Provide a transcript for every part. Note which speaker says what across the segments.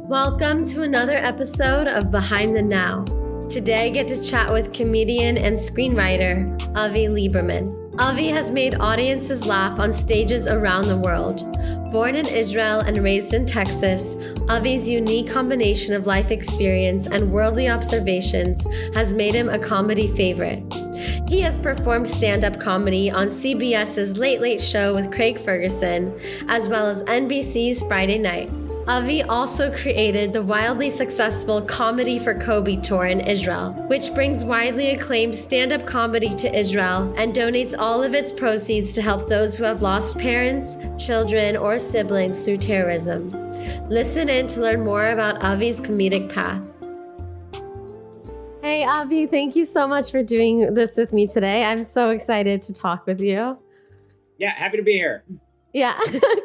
Speaker 1: Welcome to another episode of Behind the Now. Today I get to chat with comedian and screenwriter Avi Liberman. Avi has made audiences laugh on stages around the world. Born in Israel and raised in Texas, Avi's unique combination of life experience and worldly observations has made him a comedy favorite. He has performed stand-up comedy on CBS's Late Late Show with Craig Ferguson, as well as NBC's Friday Night. Avi also created the wildly successful Comedy for Kobe tour in Israel, which brings widely acclaimed stand-up comedy to Israel and donates all of its proceeds to help those who have lost parents, children, or siblings through terrorism. Listen in to learn more about Avi's comedic path. Hey, Avi, thank you so much for doing this with me today. I'm so excited to talk with you.
Speaker 2: Yeah, happy to be here.
Speaker 1: Yeah,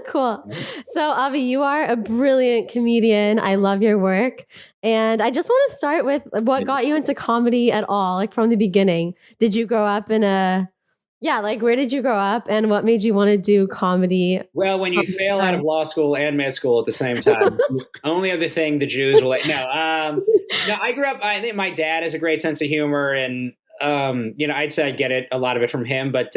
Speaker 1: cool. So, Avi, you are a brilliant comedian. I love your work. And I just want to start with what got you into comedy at all, like from the beginning. Did you grow up in where did you grow up and what made you want to do comedy?
Speaker 2: Well, when you fail out of law school and med school at the same time, the only other thing the Jews will let, no, I grew up, I think my dad has a great sense of humor and, I'd say I get it, a lot of it from him, but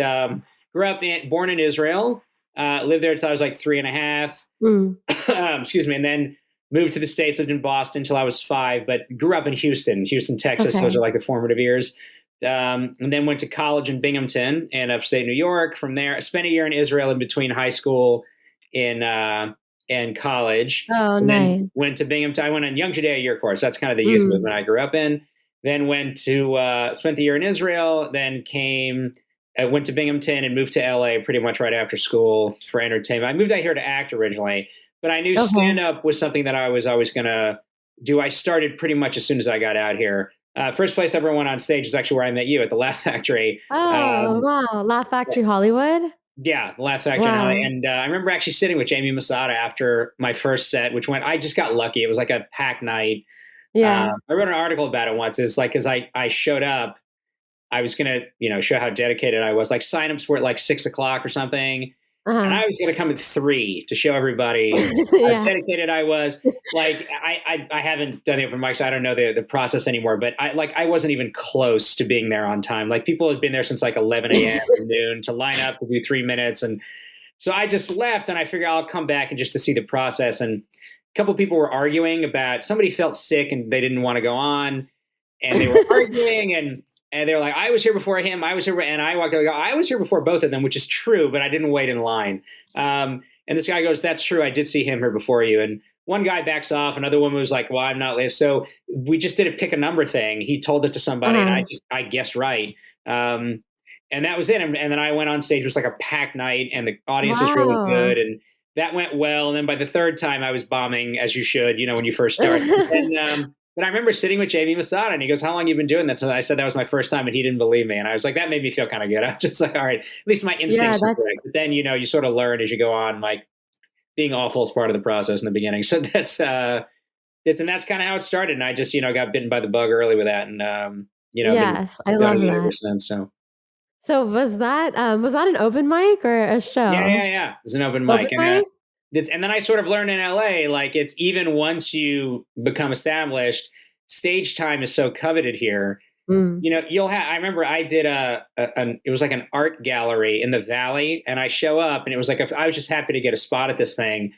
Speaker 2: born in Israel. Lived there until I was like 3.5. Excuse me. And then moved to the States, lived in Boston until I was 5, but grew up in Houston, Texas. Okay. Those are like the formative years. And then went to college in Binghamton in upstate New York. From there, I spent a year in Israel in between high school and college.
Speaker 1: Oh,
Speaker 2: and
Speaker 1: nice.
Speaker 2: Then went to Binghamton. I went on Young Judea Year Course. That's kind of the youth movement I grew up in. Then went to, spent the year in Israel, then I went to Binghamton and moved to LA pretty much right after school for entertainment. I moved out here to act originally, but I knew stand-up was something that I was always going to do. I started pretty much as soon as I got out here. First place I ever went on stage is actually where I met you at the Laugh Factory.
Speaker 1: Oh, wow. Laugh Factory Hollywood?
Speaker 2: Yeah, the Laugh Factory.
Speaker 1: Wow.
Speaker 2: And I remember actually sitting with Jamie Masada after my first set, I just got lucky. It was like a packed night.
Speaker 1: Yeah.
Speaker 2: I wrote an article about it once. It's like, as I showed up, I was going to, show how dedicated I was. Like signups were at like 6:00 or something. And I was going to come at 3 to show everybody how dedicated I was. Like, I haven't done the open mics. So I don't know the process anymore, but I wasn't even close to being there on time. Like people had been there since like 11 a.m. or noon to line up to do 3 minutes. And so I just left and I figured I'll come back and just to see the process. And a couple of people were arguing about, somebody felt sick and they didn't want to go on and they were arguing and they were like, I was here before him. I was here. And I walked out, I was here before both of them, which is true, but I didn't wait in line. And this guy goes, that's true. I did see him here before you. And one guy backs off. Another woman was like, well, I'm not late. So we just did a pick a number thing. He told it to somebody and I guessed right. And that was it. And then I went on stage. It was like a packed night and the audience was really good. And that went well. And then by the third time I was bombing, as you should, when you first start. But I remember sitting with Jamie Masada and he goes, how long have you been doing that? And I said, that was my first time and he didn't believe me. And I was like, that made me feel kind of good. I was just like, all right, at least my instincts are correct. But then, you sort of learn as you go on, like being awful is part of the process in the beginning. So that's kind of how it started. And I just, got bitten by the bug early with that. And,
Speaker 1: yes, I love that.
Speaker 2: Ever since,
Speaker 1: so was that an open mic or a show?
Speaker 2: Yeah. It was an open mic. And then I sort of learned in LA, like it's even once you become established, stage time is so coveted here. I remember I did it was like an art gallery in the Valley and I show up and it was like, I was just happy to get a spot at this thing.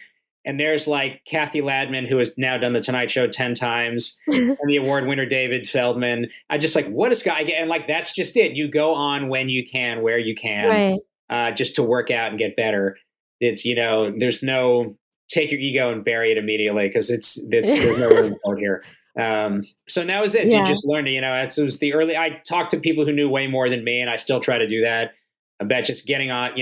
Speaker 2: And there's like Kathy Ladman, who has now done the Tonight Show 10 times and the award winner, David Feldman. I just like, what is guy? And like, that's just it. You go on when you can, where you can, just to work out and get better. It's, there's no take your ego and bury it immediately because there's no room for it here. So that was it. You just learned it, it was the early, I talked to people who knew way more than me and I still try to do that about just getting on,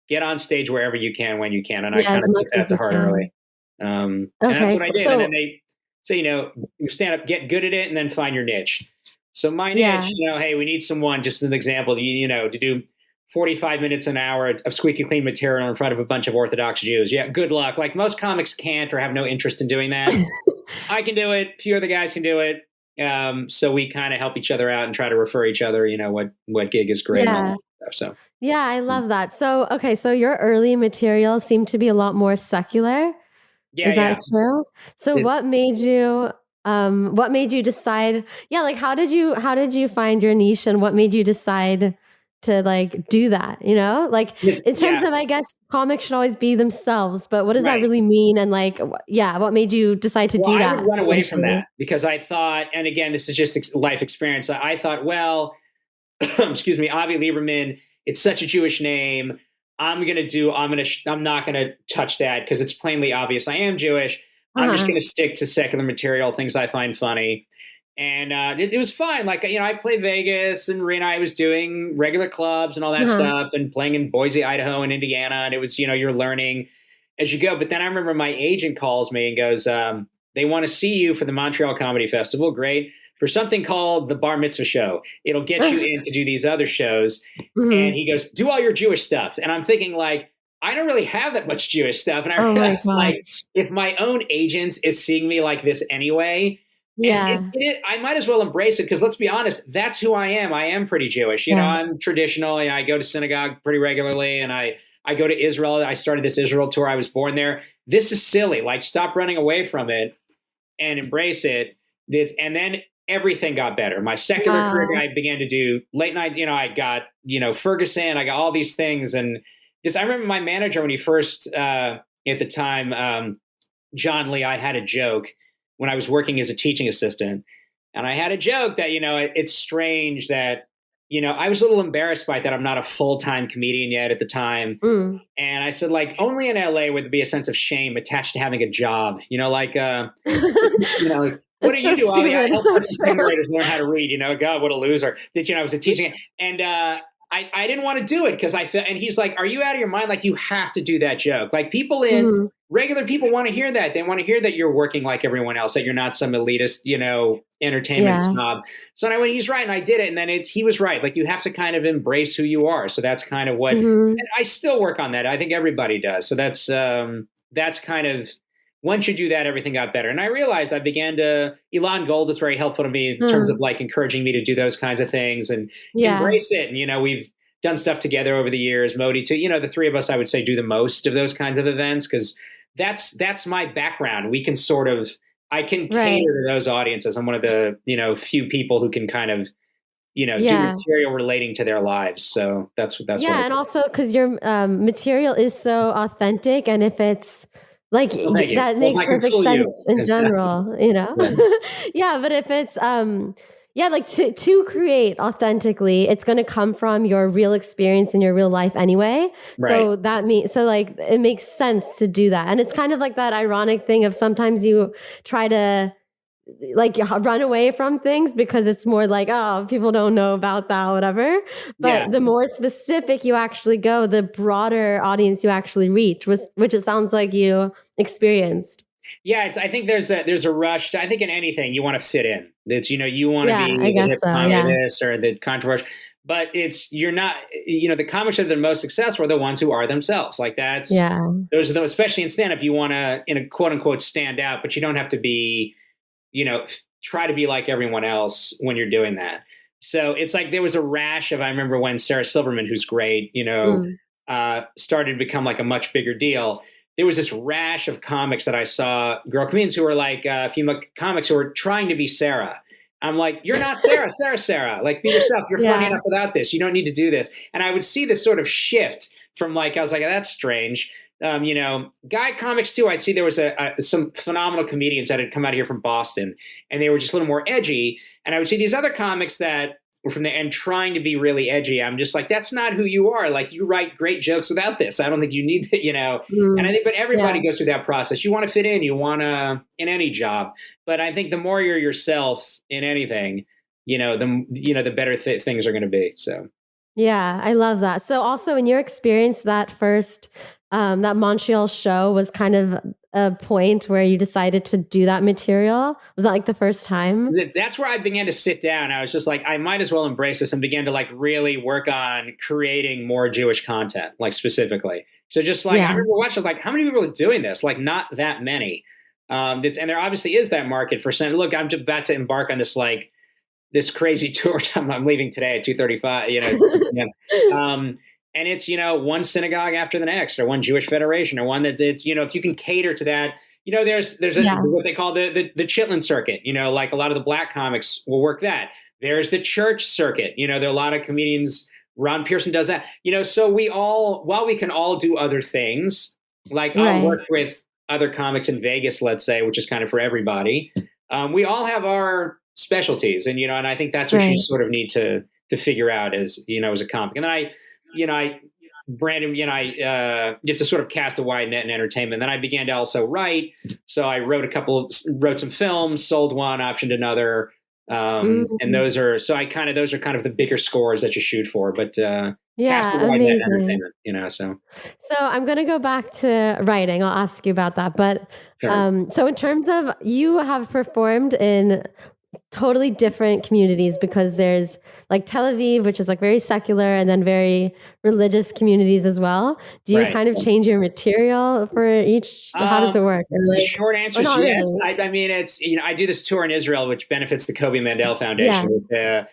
Speaker 2: get on stage wherever you can, when you can. And I kind of took that to heart early. And that's what I did. And then they say, you stand up, get good at it and then find your niche. So my niche, hey, we need someone, just as an example, to do 45 minutes an hour of squeaky clean material in front of a bunch of Orthodox Jews. Yeah, good luck. Like most comics can't or have no interest in doing that. I can do it. A few other guys can do it. So we kind of help each other out and try to refer each other, what gig is great. And all that stuff. So
Speaker 1: yeah, I love that. So, okay. So your early materials seem to be a lot more secular.
Speaker 2: Yeah,
Speaker 1: Is
Speaker 2: yeah.
Speaker 1: that true? So
Speaker 2: It,
Speaker 1: what made you decide, yeah, like how did you find your niche and what made you decide to like do that, you know? Like in terms
Speaker 2: yeah,
Speaker 1: of I guess comics should always be themselves, but what does that
Speaker 2: right.
Speaker 1: really mean and like yeah, what made you decide to
Speaker 2: Well,
Speaker 1: do
Speaker 2: I would
Speaker 1: that
Speaker 2: run away from
Speaker 1: eventually?
Speaker 2: that because I thought, and again, this is just life experience. I thought, well, excuse me, Avi Lieberman. It's such a Jewish name. I'm not gonna touch that because it's plainly obvious I am Jewish. I'm just
Speaker 1: Uh-huh.
Speaker 2: gonna stick to secular material, things I find funny. And it was fine. Like, I play Vegas and Rena. I was doing regular clubs and all that
Speaker 1: Uh-huh.
Speaker 2: stuff and playing in Boise, Idaho and Indiana. And it was, you're learning as you go. But then I remember my agent calls me and goes, they want to see you for the Montreal Comedy Festival. Great. For something called the Bar Mitzvah Show. It'll get you in to do these other shows. And
Speaker 1: Mhm.
Speaker 2: he goes, do all your Jewish stuff. And I'm thinking, like, I don't really have that much Jewish stuff. And I
Speaker 1: Oh my
Speaker 2: realized, like,
Speaker 1: gosh.
Speaker 2: if my own agent is seeing me like this anyway, and
Speaker 1: Yeah.
Speaker 2: I might as well embrace it because let's be honest, that's who I am. I am pretty Jewish.
Speaker 1: Yeah.
Speaker 2: I'm traditional. I go to synagogue pretty regularly, and I go to Israel. I started this Israel tour. I was born there. This is silly. Like, stop running away from it and embrace it. And then everything got better. My secular career,
Speaker 1: Wow.
Speaker 2: I began to do late night. I got Ferguson. I got all these things, and this. I remember my manager when he first at the time. John Lee, I had a joke when I was working as a teaching assistant. And I had a joke that, it's strange that, I was a little embarrassed by that. I'm not a full time comedian yet at the time.
Speaker 1: Mm.
Speaker 2: And I said, like, only in LA would there be a sense of shame attached to having a job, like, what do
Speaker 1: It's so
Speaker 2: you do, Ollie? I
Speaker 1: stupid. It's
Speaker 2: help
Speaker 1: so
Speaker 2: first and second
Speaker 1: true.
Speaker 2: graders learn how to read. God, what a loser. That, I was a teaching. And I didn't want to do it because I felt, and he's like, are you out of your mind? Like, you have to do that joke. Like,
Speaker 1: Mhm.
Speaker 2: regular people want to hear that. They want to hear that you're working like everyone else, that you're not some elitist, entertainment
Speaker 1: Yeah.
Speaker 2: snob. So I went, he's right. And I did it. And then he was right. Like, you have to kind of embrace who you are. So that's kind of what,
Speaker 1: Mhm.
Speaker 2: and I still work on that. I think everybody does. So that's kind of, once you do that, everything got better. And I realized Elon Gold is very helpful to me in terms of
Speaker 1: Mm.
Speaker 2: like encouraging me to do those kinds of things and
Speaker 1: Yeah.
Speaker 2: embrace it. And, we've done stuff together over the years. Modi too. The three of us, I would say, do the most of those kinds of events because that's my background. We can sort of, I can
Speaker 1: Right.
Speaker 2: cater to those audiences. I'm one of the, few people who can kind of, do
Speaker 1: Yeah.
Speaker 2: material relating to their lives. So that's what I
Speaker 1: Yeah, and
Speaker 2: do.
Speaker 1: also because your, material is so authentic, and if it's like,
Speaker 2: Well, thank you.
Speaker 1: that
Speaker 2: Well, if
Speaker 1: makes
Speaker 2: I can
Speaker 1: perfect
Speaker 2: fool you,
Speaker 1: sense in general, you know?
Speaker 2: yeah,
Speaker 1: Yeah, but if it's, yeah, like to create authentically, it's gonna come from your real experience in your real life anyway.
Speaker 2: right.
Speaker 1: So that means so like it makes sense to do that. And it's kind of like that ironic thing of sometimes you try to like you run away from things because it's more like, oh, people don't know about that, whatever.
Speaker 2: Yeah.
Speaker 1: But the more specific you actually go, the broader audience you actually reach, which it sounds like you experienced.
Speaker 2: Yeah, I think there's a rush. I think in anything you want to fit in. That you want to
Speaker 1: Yeah, I
Speaker 2: be the
Speaker 1: guess
Speaker 2: hip
Speaker 1: so.
Speaker 2: comic or
Speaker 1: Yeah.
Speaker 2: this or the controversial, but you're not. The comics that are the most successful are the ones who are themselves. Like
Speaker 1: Yeah.
Speaker 2: those are those, especially in stand up. You want to in a quote unquote stand out, but you don't have to be. Try to be like everyone else when you're doing that. So it's like there was a rash of. I remember when Sarah Silverman, who's great,
Speaker 1: Mm.
Speaker 2: started to become like a much bigger deal. There was this rash of comics that I saw, girl comedians who were like female comics who were trying to be Sarah. I'm like, you're not Sarah, Sarah. Like, be yourself. You're funny
Speaker 1: Yeah.
Speaker 2: enough without this. You don't need to do this. And I would see this sort of shift from like, I was like, that's strange. Guy comics too. I'd see there was some phenomenal comedians that had come out here from Boston, and they were just a little more edgy. And I would see these other comics that were from the and trying to be really edgy. I'm just like, that's not who you are. Like, you write great jokes without this. I don't think you need it. And I
Speaker 1: Mm.
Speaker 2: think, but
Speaker 1: Yeah.
Speaker 2: everybody goes through that process. You want to fit in. You want to in any job. But I think the more you're yourself in anything, the better things are going to be. So.
Speaker 1: Yeah, I love that. So also in your experience, that first that Montreal show was kind of a point where you decided to do that material. Was that like the first time?
Speaker 2: That's where I began to sit down. I was just like, I might as well embrace this and began to like really work on creating more Jewish content, like specifically. So just like, I
Speaker 1: Yeah.
Speaker 2: remember watching like, how many people are doing this? Like, not that many. And there obviously is that market for saying, look, I'm just about to embark on this, like this crazy tour. I'm leaving today at 2:35, and it's, one synagogue after the next or one Jewish federation or one that it's, if you can cater to that,
Speaker 1: Yeah.
Speaker 2: what they call the Chitlin circuit. Like a lot of the black comics will work that. There's the church circuit. There are a lot of comedians. Ron Pearson does that. So while we can all do other things, like I'll
Speaker 1: Right.
Speaker 2: work with other comics in Vegas, let's say, which is kind of for everybody. We all have our specialties, and I think that's what you
Speaker 1: Right.
Speaker 2: sort of need to figure out as a comic. And then I Brandon, you have to sort of cast a wide net in entertainment. Then I began to also write. So I wrote some films, sold one, optioned another. And
Speaker 1: Mm.
Speaker 2: those are kind of the bigger scores that you shoot for, but cast a
Speaker 1: Yeah,
Speaker 2: wide net in
Speaker 1: amazing.
Speaker 2: entertainment, so
Speaker 1: So I'm gonna go back to writing. I'll ask you about that. But
Speaker 2: sure.
Speaker 1: so in terms of you have performed in totally different communities because there's like Tel Aviv, which is like very secular, and then very religious communities as well. Do you
Speaker 2: Right.
Speaker 1: kind of change your material for each? How does it work? Or
Speaker 2: The
Speaker 1: like,
Speaker 2: short answer
Speaker 1: or
Speaker 2: is
Speaker 1: not
Speaker 2: yes.
Speaker 1: really?
Speaker 2: I mean, I do this tour in Israel, which benefits the Kobe Mandel
Speaker 1: Yeah.
Speaker 2: Foundation.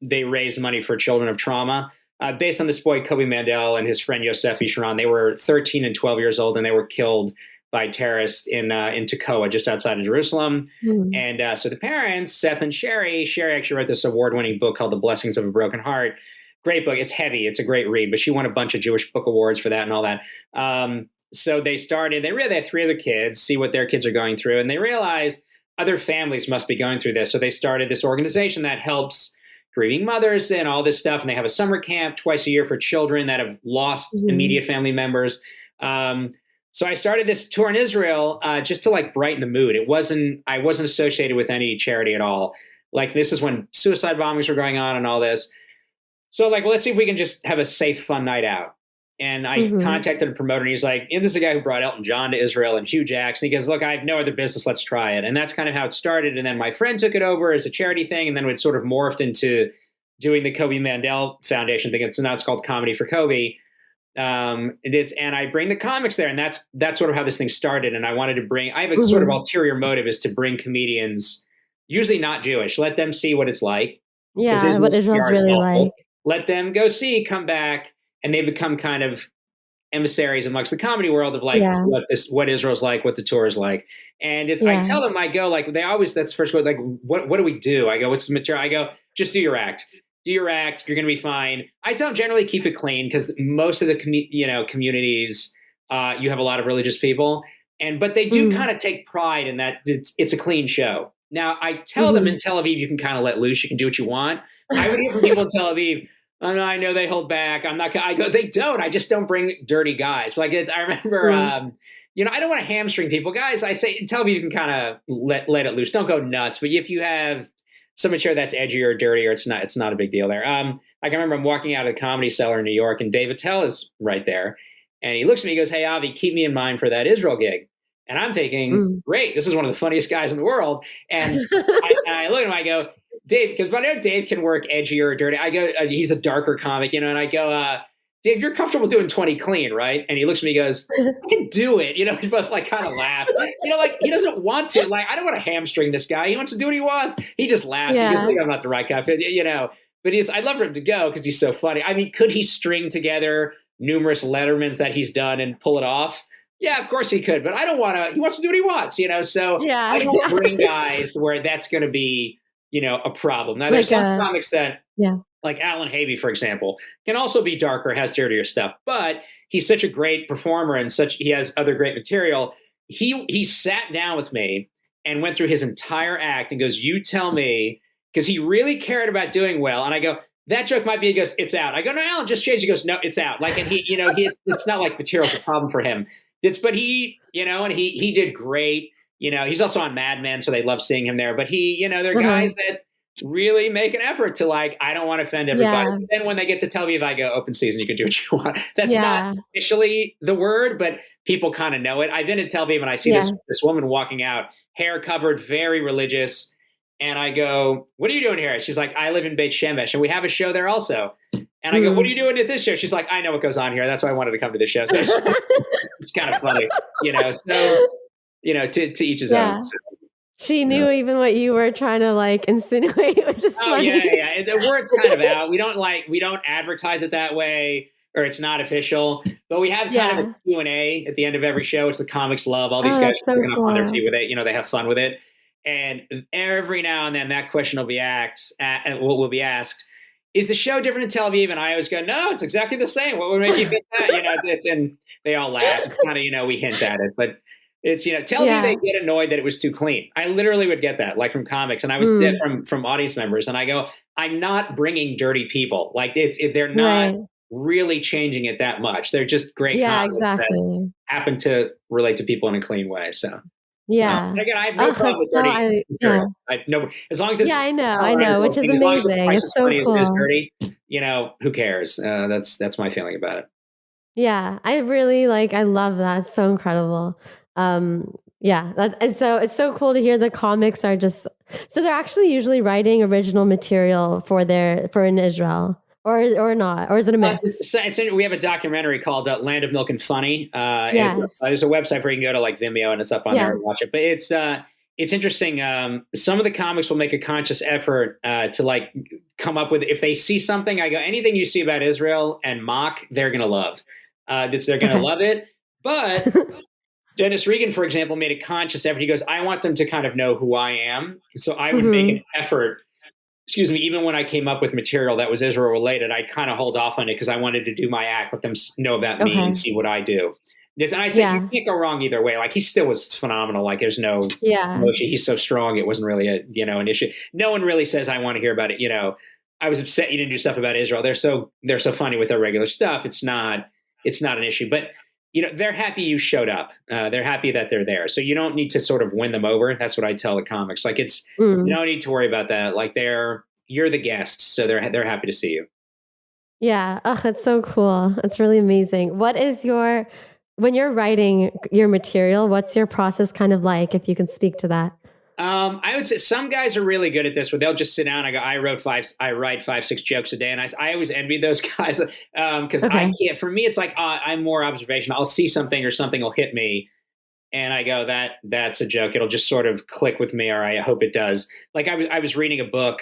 Speaker 2: They raise money for children of trauma. Based on this boy, Kobe Mandel, and his friend Yosef Isharon. They were 13 and 12 years old, and they were killed by terrorists in Tekoa, just outside of Jerusalem.
Speaker 1: Mm.
Speaker 2: And so the parents, Seth and Sherry actually wrote this award-winning book called The Blessings of a Broken Heart. Great book. It's heavy. It's a great read, but she won a bunch of Jewish book awards for that and all that. So they really had three other kids, see what their kids are going through, and they realized other families must be going through this. So they started this organization that helps grieving mothers and all this stuff. And they have a summer camp twice a year for children that have lost
Speaker 1: Mhm.
Speaker 2: immediate family members. So I started this tour in Israel just to like brighten the mood. I wasn't associated with any charity at all. Like this is when suicide bombings were going on and all this. So like, let's see if we can just have a safe, fun night out. And I
Speaker 1: Mhm.
Speaker 2: contacted a promoter, and he's like, this is a guy who brought Elton John to Israel and Hugh Jackson. He goes, look, I have no other business. Let's try it. And that's kind of how it started. And then my friend took it over as a charity thing. And then it sort of morphed into doing the Kobe Mandel Foundation thing. So now it's called Comedy for Kobe. And I bring the comics there. And that's sort of how this thing started. And I have a sort of
Speaker 1: Mhm.
Speaker 2: ulterior motive is to bring comedians, usually not Jewish, let them see what it's like. Because
Speaker 1: Yeah, what
Speaker 2: Israel's
Speaker 1: Israel's
Speaker 2: PR is
Speaker 1: really
Speaker 2: awful.
Speaker 1: like.
Speaker 2: Let them go see, come back, and they become kind of emissaries amongst the comedy world of like
Speaker 1: Yeah.
Speaker 2: what Israel's like, what the tour is like. And I
Speaker 1: Yeah.
Speaker 2: tell them, I go like they always that's the first word, like what do we do? I go, what's the material? I go, just do your act. Do your act, you're gonna be fine. I tell them generally keep it clean because most of the communities you have a lot of religious people. But they do
Speaker 1: Mhm.
Speaker 2: kind of take pride in that it's a clean show. Now I tell them in
Speaker 1: Mhm.
Speaker 2: Tel Aviv you can kind of let loose, you can do what you want. I would hear from people in Tel Aviv, oh, no, I know they hold back. I'm not. I go. They don't. I just don't bring dirty guys. Like I remember.
Speaker 1: Mm.
Speaker 2: I don't want to hamstring people, guys. I say tell me you can kind of let it loose. Don't go nuts. But if you have some material that's edgy or dirty, or it's not a big deal there. Like I remember I'm walking out of the Comedy Cellar in New York, and Dave Attell is right there, and he looks at me. He goes, "Hey, Avi, keep me in mind for that Israel gig." And I'm thinking,
Speaker 1: Mm.
Speaker 2: great. This is one of the funniest guys in the world. And I look at him. I go, Dave, because I know Dave can work edgier or dirty. I go, he's a darker comic, and I go, Dave, you're comfortable doing 20 clean, right? And he looks at me, and goes, I can do it. We both like kind of laugh. Like he doesn't want to. Like I don't want to hamstring this guy. He wants to do what he wants. He just laughed. He goes,
Speaker 1: Yeah.
Speaker 2: I'm not the right guy, But I'd love for him to go because he's so funny. I mean, could he string together numerous Lettermans that he's done and pull it off? Yeah, of course he could. But I don't want to. He wants to do what he wants, So
Speaker 1: Yeah.
Speaker 2: I don't bring guys where that's going to be a problem. Now, there's
Speaker 1: Like
Speaker 2: some
Speaker 1: a
Speaker 2: comics that,
Speaker 1: yeah.
Speaker 2: like Alan Havey, for example, can also be darker, has dirtier stuff, but he's such a great performer and he has other great material. He sat down with me and went through his entire act and goes, "You tell me," because he really cared about doing well. And I go, "That joke might be." He goes, "It's out." I go, "No, Alan, just change." He goes, "No, it's out." Like, and it's not like material's a problem for him. But and he did great. He's also on Mad Men, so they love seeing him there. But there are
Speaker 1: Uh-huh.
Speaker 2: guys that really make an effort to like, I don't want to offend everybody.
Speaker 1: Yeah.
Speaker 2: But then when they get to Tel Aviv, I go, open season, you can do what you want. That's not
Speaker 1: Yeah.
Speaker 2: officially the word, but people kind of know it. I've been in Tel Aviv and I see
Speaker 1: Yeah.
Speaker 2: this woman walking out, hair covered, very religious. And I go, what are you doing here? She's like, I live in Beit Shemesh and we have a show there also. And I go, what are
Speaker 1: Mm.
Speaker 2: you doing at this show? She's like, I know what goes on here. That's why I wanted to come to this show. So it's kind of funny, So, to each his own.
Speaker 1: Yeah.
Speaker 2: So,
Speaker 1: She
Speaker 2: you know.
Speaker 1: knew even what you were trying to, like, insinuate, which is
Speaker 2: Oh yeah,
Speaker 1: funny.
Speaker 2: yeah. The word's kind of out. We don't advertise it that way. or it's not official. But we have kind of a Q&A at the end of every show. It's the comics love. All these guys
Speaker 1: that's so
Speaker 2: are picking up on their
Speaker 1: cool.
Speaker 2: feet with it. They have fun with it. And every now and then that question will be asked, is the show different in Tel Aviv? And I always go, no, it's exactly the same. What would make you think that? And they all laugh. It's kind of, we hint at it, but it's, Tel Aviv, they get annoyed that it was too clean. I literally would get that, like from comics, and I would get from audience members, and I go, I'm not bringing dirty people. Like they're not really changing it that much. They're just great comics that happen to relate to people in a clean way. So.
Speaker 1: Yeah.
Speaker 2: Again, I have no problem with dirty material. As long as it's
Speaker 1: I know, which is amazing.
Speaker 2: As long as the spice
Speaker 1: it's so cool.
Speaker 2: is dirty, who cares? That's my feeling about it.
Speaker 1: Yeah, I love that. It's so incredible. And so it's so cool to hear the comics are so they're actually usually writing original material for in Israel. Or not? Or is it a mix?
Speaker 2: We have a documentary called Land of Milk and Funny.
Speaker 1: Yes.
Speaker 2: There's a website where you can go to Vimeo, and it's up on there and watch it. But it's interesting. Some of the comics will make a conscious effort to come up with, if they see something, I go, anything you see about Israel and mock, they're going to love. They're going to love it. But Dennis Regan, for example, made a conscious effort. He goes, I want them to kind of know who I am. So I would make an effort. Excuse me, even when I came up with material that was Israel related, I'd kind of hold off on it because I wanted to do my act, let them know about me and see what I do. And I said, you can't go wrong either way. He still was phenomenal. There's no issue. He's so strong. It wasn't really an issue. No one really says, I want to hear about it. I was upset you didn't do stuff about Israel. They're so funny with their regular stuff. It's not an issue, but they're happy you showed up. They're happy that they're there. So you don't need to sort of win them over. That's what I tell the comics. You don't need to worry about that. You're the guest, so they're happy to see you.
Speaker 1: Yeah. Oh, that's so cool. That's really amazing. When you're writing your material, what's your process kind of like, if you can speak to that?
Speaker 2: I would say some guys are really good at this, where they'll just sit down. I write 5-6 jokes a day, and I always envy those guys because I can't. For me, it's I'm more observational. I'll see something or something will hit me, and I go, that's a joke. It'll just sort of click with me, or I hope it does. I was reading a book,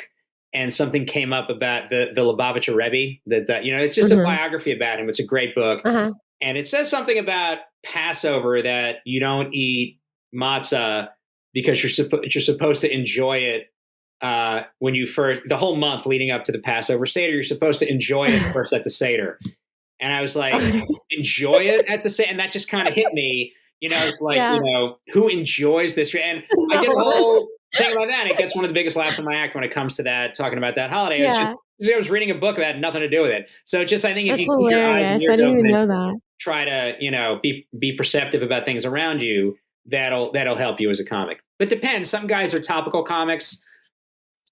Speaker 2: and something came up about the Lubavitcher Rebbe. It's just a biography about him. It's a great book, and it says something about Passover, that you don't eat matzah because you're supposed to enjoy it when you first, the whole month leading up to the Passover Seder. You're supposed to enjoy it first at the Seder. And I was like, enjoy it at the Seder? And that just kind of hit me. It's who enjoys this? And I did a whole thing about that. And it gets one of the biggest laughs in my act when it comes to that, talking about that holiday. I was reading a book that had nothing to do with it. So I think if you keep your eyes and ears open and try to, be perceptive about things around you, that'll help you as a comic. But depends. Some guys are topical comics,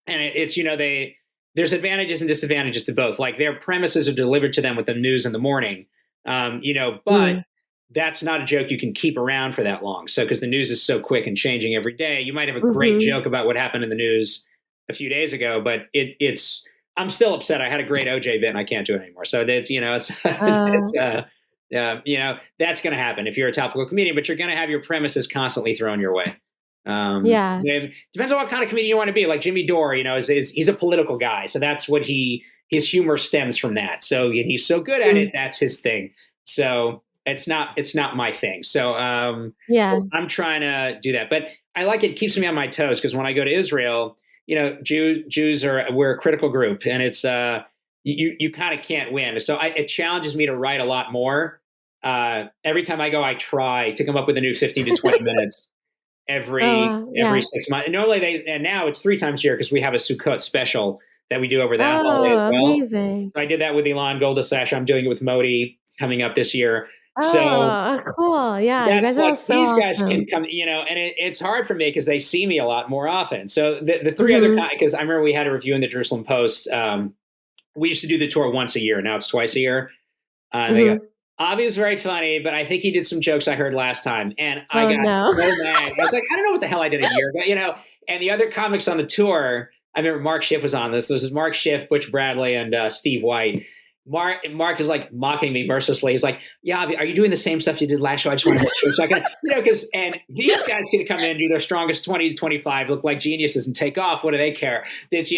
Speaker 2: and there's advantages and disadvantages to both. Their premises are delivered to them with the news in the morning, but that's not a joke you can keep around for that long. So, because the news is so quick and changing every day, you might have a great joke about what happened in the news a few days ago, but I'm still upset. I had a great OJ bit and I can't do it anymore. So that's that's going to happen if you're a topical comedian, but you're going to have your premises constantly thrown your way. Depends on what kind of comedian you want to be. Like Jimmy Dore, he's a political guy. So that's what his humor stems from that. So he's so good at it. That's his thing. So it's not my thing. So, I'm trying to do that, but I like it. Keeps me on my toes. Cause when I go to Israel, Jews we're a critical group, and it's, you kind of can't win. So it challenges me to write a lot more. Every time I go, I try to come up with a new 15 to 20 minutes every 6 months. And normally and now it's 3 times a year because we have a Sukkot special that we do over that holiday as well.
Speaker 1: Amazing.
Speaker 2: So I did that with Ilan Goldasash. I'm doing it with Modi coming up this year.
Speaker 1: So
Speaker 2: cool. Yeah. That's these guys can come, and it's hard for me because they see me a lot more often. So the 3 other, because I remember we had a review in the Jerusalem Post. We used to do the tour once a year. Now it's twice a year. They go, Avi was very funny, but I think he did some jokes I heard last time. And I got so mad. I was like, I don't know what the hell I did a year ago, and the other comics on the tour, I remember Mark Schiff was on this. This is Mark Schiff, Butch Bradley, and Steve White. Mark is mocking me mercilessly. He's like, yeah, Avi, are you doing the same stuff you did last show? I just want to make sure. So I can, and these guys can come in and do their strongest 20 to 25, look like geniuses and take off. What do they care? It's,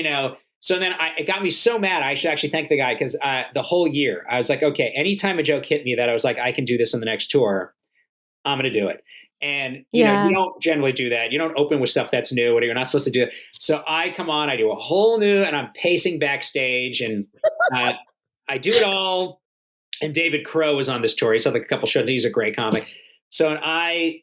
Speaker 2: So then it got me so mad. I should actually thank the guy because the whole year I was like, okay, anytime a joke hit me that I was like, I can do this in the next tour, I'm going to do it. And you
Speaker 1: Yeah.
Speaker 2: don't generally do that. You don't open with stuff that's new, or you're not supposed to do it. So I come on, I do a whole new, and I'm pacing backstage, and I do it all. And David Crow was on this tour. He's on like a couple shows. He's a great comic. So I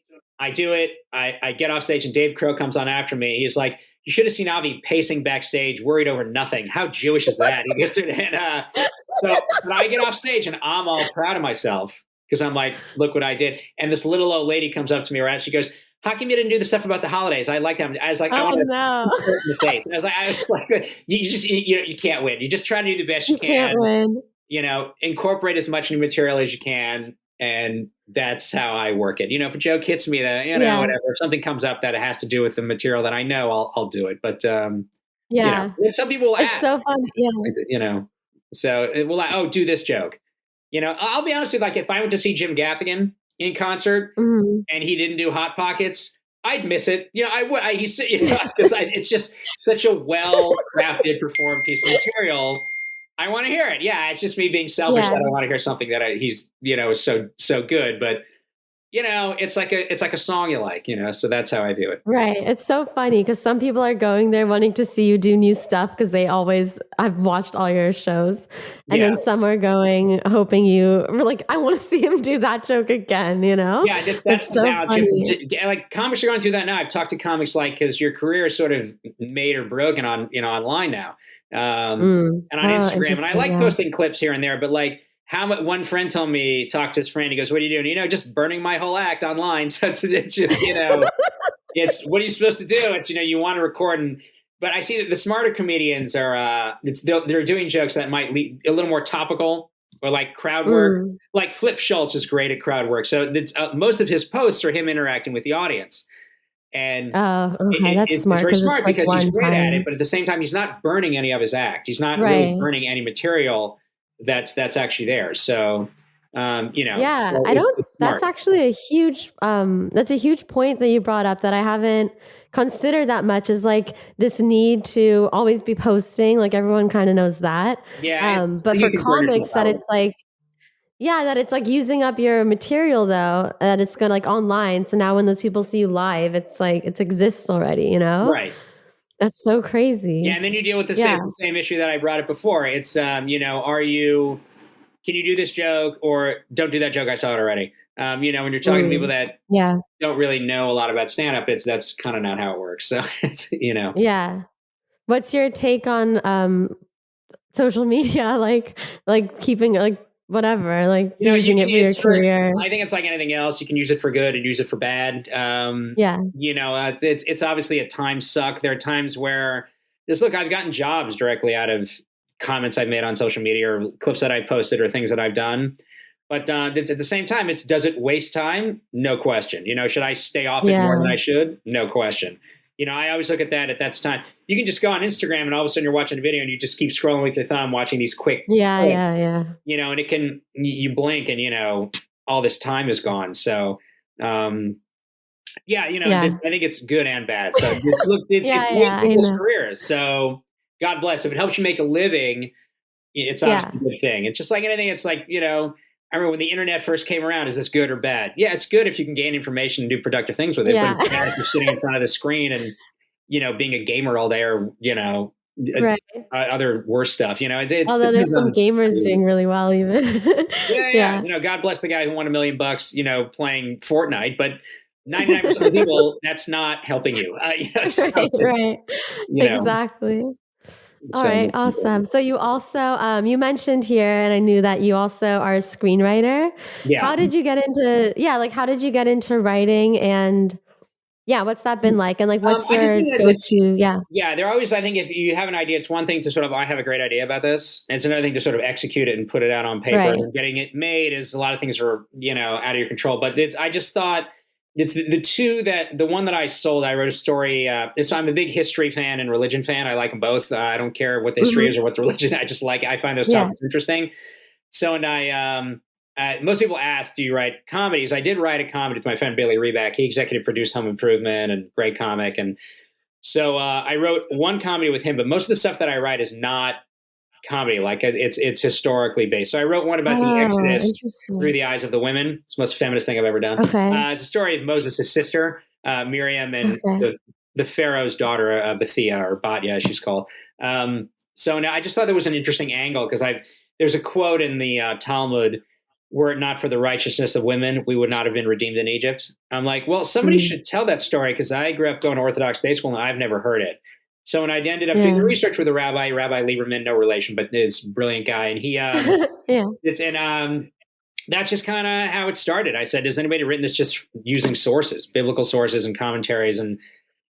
Speaker 2: do it. I get off stage, and Dave Crow comes on after me. He's like, "You should have seen Avi pacing backstage, worried over nothing. How Jewish is that?" He gets to, and but I get off stage, and I'm all proud of myself because I'm like, "Look what I did." And this little old lady comes up to me, right? She goes, "How come you didn't do the stuff about the holidays? I like them." I was like, "I
Speaker 1: Oh
Speaker 2: want to
Speaker 1: no.
Speaker 2: in the face." And I was like, you just you can't win. You just try to do the best you
Speaker 1: You can't
Speaker 2: can.
Speaker 1: win.
Speaker 2: Incorporate as much new material as you can. And that's how I work it. If a joke hits me that,
Speaker 1: Yeah.
Speaker 2: whatever, if something comes up that it has to do with the material that I know, I'll do it. But,
Speaker 1: Yeah.
Speaker 2: some people will
Speaker 1: It's
Speaker 2: ask,
Speaker 1: so fun. Yeah.
Speaker 2: so it will, oh, do this joke. I'll be honest with you, like if I went to see Jim Gaffigan in concert
Speaker 1: Mhm.
Speaker 2: and he didn't do Hot Pockets, I'd miss it. I would, because it's just such a well-crafted, performed piece of material. I want to hear it. Yeah, it's just me being selfish
Speaker 1: Yeah.
Speaker 2: that I want to hear something that he's is so good. But it's like a song you like. So that's how I view it.
Speaker 1: Right. It's so funny because some people are going there wanting to see you do new stuff because I've watched all your shows. And
Speaker 2: Yeah,
Speaker 1: then some are going hoping like, I want to see him do that joke again,
Speaker 2: yeah. That's
Speaker 1: It's
Speaker 2: the
Speaker 1: so
Speaker 2: balance.
Speaker 1: funny.
Speaker 2: Like comics are going through that now. I've talked to comics because your career is sort of made or broken on online now, and on
Speaker 1: Oh,
Speaker 2: Instagram. And I
Speaker 1: interesting.
Speaker 2: like
Speaker 1: Yeah.
Speaker 2: posting clips here and there, but like. One friend told me, talked to his friend. He goes, "What are you doing?" Just burning my whole act online. So it's just, it's what are you supposed to do? It's, you want to record. But I see that the smarter comedians are, they're doing jokes that might lead a little more topical or like crowd work.
Speaker 1: Mm.
Speaker 2: Like Flip Schultz is great at crowd work. So most of his posts are him interacting with the audience. And
Speaker 1: Oh, okay. That's
Speaker 2: it's
Speaker 1: smart
Speaker 2: very
Speaker 1: because it's
Speaker 2: smart
Speaker 1: like
Speaker 2: because he's
Speaker 1: one
Speaker 2: great at it.
Speaker 1: time.
Speaker 2: But at the same time, he's not burning any of his act. He's not really
Speaker 1: Right.
Speaker 2: burning any material that's actually there. So,
Speaker 1: Yeah,
Speaker 2: so
Speaker 1: I don't
Speaker 2: it's
Speaker 1: that's
Speaker 2: smart.
Speaker 1: actually that's a huge point that you brought up that I haven't considered that much is like this need to always be posting, like everyone kind of knows that.
Speaker 2: Yeah,
Speaker 1: But
Speaker 2: you
Speaker 1: for
Speaker 2: can burn yourself
Speaker 1: comics that
Speaker 2: out.
Speaker 1: it's like yeah, that it's like using up your material though, that it's gonna like online. So now when those people see you live, it's like it exists already.
Speaker 2: Right.
Speaker 1: That's so
Speaker 2: Yeah,
Speaker 1: crazy.
Speaker 2: and then you deal with this.
Speaker 1: Yeah.
Speaker 2: It's the same issue that I brought up before. It's can you do this joke or don't do that joke? I saw it already. When you're talking to people
Speaker 1: Mm.
Speaker 2: that
Speaker 1: Yeah.
Speaker 2: don't really know a lot about stand up, that's kind of not how it works. So it's.
Speaker 1: Yeah. What's your take on social media, like keeping like whatever, like using it for your
Speaker 2: It's for.
Speaker 1: career.
Speaker 2: I think it's like anything else. You can use it for good and use it for bad.
Speaker 1: Yeah.
Speaker 2: It's obviously a time suck. There are times where look. I've gotten jobs directly out of comments I've made on social media or clips that I've posted or things that I've done. But it's at the same time, does it waste time? No question. Should I stay off it more than
Speaker 1: Yeah.
Speaker 2: I should? No question. I always look at that that's time. You can just go on Instagram and all of a sudden you're watching a video and you just keep scrolling with your thumb, watching these quick
Speaker 1: Yeah, yeah,
Speaker 2: clicks,
Speaker 1: yeah.
Speaker 2: and it can, you blink and, all this time is gone. So, yeah,
Speaker 1: Yeah.
Speaker 2: I think it's good and bad. So it's
Speaker 1: Yeah,
Speaker 2: made
Speaker 1: yeah, I
Speaker 2: people's
Speaker 1: know.
Speaker 2: careers. So God bless. If it helps you make a living, it's
Speaker 1: Yeah.
Speaker 2: obviously a good thing. It's just like anything. It's like, I remember when the internet first came around, is this good or bad? Yeah, it's good if you can gain information and do productive things with it. But
Speaker 1: Yeah.
Speaker 2: it's bad if you're sitting in front of the screen and, being a gamer all day or,
Speaker 1: Right.
Speaker 2: other worse stuff. It
Speaker 1: Although there's
Speaker 2: depends
Speaker 1: some
Speaker 2: on.
Speaker 1: gamers doing really well even.
Speaker 2: Yeah, yeah.
Speaker 1: Yeah.
Speaker 2: God bless the guy who won $1 million, playing Fortnite, but 99% of people, that's not helping you. So
Speaker 1: Right,
Speaker 2: it's,
Speaker 1: right.
Speaker 2: you know,
Speaker 1: Exactly. All
Speaker 2: so
Speaker 1: right, awesome. So you also you mentioned here, and I knew that you also are a screenwriter.
Speaker 2: yeah.
Speaker 1: How did you get into like how did you get into writing and yeah, what's that been like? And like what's
Speaker 2: I just
Speaker 1: your
Speaker 2: think that it's,
Speaker 1: go-to? Yeah.
Speaker 2: yeah, they're always, I think if you have an idea, it's one thing to sort of, I have a great idea about this. And it's another thing to sort of execute it and put it out on paper.
Speaker 1: Right.
Speaker 2: And getting it made is a lot of things are, out of your control. But I just thought it's the two the one that I sold, I wrote a story. I'm a big history fan and religion fan. I like them both. I don't care what the history
Speaker 1: Mhm.
Speaker 2: is or what the religion. I find those
Speaker 1: Yeah.
Speaker 2: topics interesting. So, and most people ask, do you write comedies? I did write a comedy with my friend Bailey Reback. He executive produced Home Improvement and great comic. And So I wrote one comedy with him, but most of the stuff that I write is not comedy. Like it's historically based. So I wrote one about the
Speaker 1: Oh,
Speaker 2: Exodus through
Speaker 1: interesting.
Speaker 2: the eyes of the women. It's the most feminist thing I've ever done.
Speaker 1: Okay.
Speaker 2: It's a story of Moses' sister, Miriam, and
Speaker 1: Okay.
Speaker 2: the Pharaoh's daughter, Bethia or Batya, as she's called. So now I just thought there was an interesting angle because there's a quote in the Talmud, were it not for the righteousness of women, we would not have been redeemed in Egypt. I'm like, well, somebody
Speaker 1: Mm.
Speaker 2: should tell that story because I grew up going to Orthodox day school and I've never heard it. So when I ended up doing the
Speaker 1: Yeah.
Speaker 2: research with a Rabbi Lieberman, no relation, but it's a brilliant guy, and he
Speaker 1: Yeah.
Speaker 2: it's and that's just kind of how it started. I said, has anybody written this just using sources, biblical sources and commentaries, and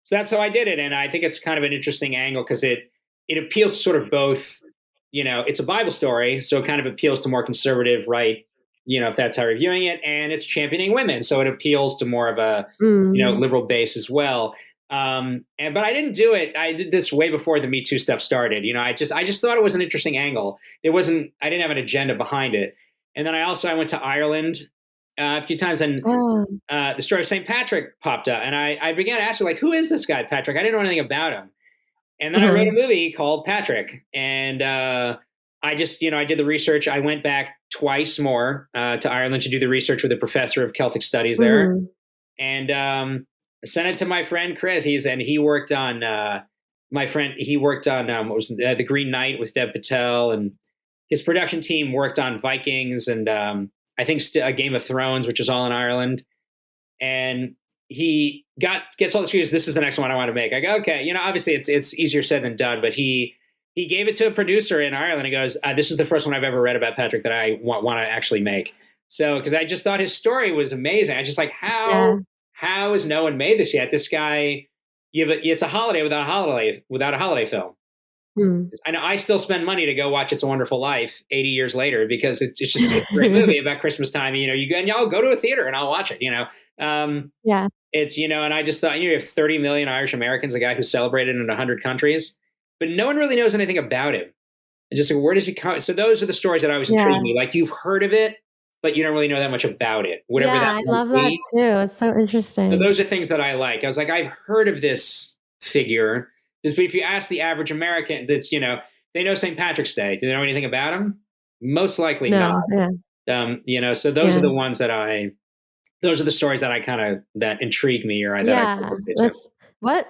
Speaker 2: so that's how I did it. And I think it's kind of an interesting angle because it appeals to sort of both. It's a Bible story, so it kind of appeals to more conservative, right? If that's how you're viewing it, and it's championing women, so it appeals to more of a
Speaker 1: Mm.
Speaker 2: liberal base as well. But I didn't do it. I did this way before the Me Too stuff started. I just thought it was an interesting angle. I didn't have an agenda behind it. And then I went to Ireland a few times, and
Speaker 1: Oh.
Speaker 2: the story of St. Patrick popped up, and I began asking, like, who is this guy, Patrick? I didn't know anything about him. And then I wrote a
Speaker 1: Uh-huh.
Speaker 2: movie called Patrick, and I did the research. I went back twice more to Ireland to do the research with a professor of Celtic studies there,
Speaker 1: Mhm.
Speaker 2: and sent it to my friend Chris. He worked on my friend. He worked on what was the Green Knight with Dev Patel, and his production team worked on Vikings and I think Game of Thrones, which is all in Ireland. And he gets all the reviews. This is the next one I want to make. I go, okay, obviously it's easier said than done, but he gave it to a producer in Ireland. He goes, this is the first one I've ever read about Patrick that I want to actually make. So because I just thought his story was amazing. I just like
Speaker 1: Yeah.
Speaker 2: how has no one made this yet? This guy, it's a holiday without a holiday film.
Speaker 1: Mm.
Speaker 2: I know I still spend money to go watch It's a Wonderful Life 80 years later because it's a great movie about Christmas time. Y'all go to a theater and I'll watch it.
Speaker 1: Yeah.
Speaker 2: And I just thought, you have 30 million Irish Americans, a guy who's celebrated in 100 countries, but no one really knows anything about him. And just like, where does he come? So those are the stories that always intrigue
Speaker 1: Yeah.
Speaker 2: me. Like you've heard of it, but you don't really know that much about it, whatever that
Speaker 1: Yeah, I
Speaker 2: might
Speaker 1: love that
Speaker 2: be.
Speaker 1: too. It's so
Speaker 2: So
Speaker 1: interesting.
Speaker 2: those are things that I like. I was like, I've heard of this figure. But if you ask the average American, they know St. Patrick's Day. Do they know anything about him? Most likely not.
Speaker 1: No, yeah.
Speaker 2: So those are
Speaker 1: Yeah.
Speaker 2: the ones those are the stories that I kind of, that intrigue me or that I
Speaker 1: Yeah.
Speaker 2: look into.
Speaker 1: That's what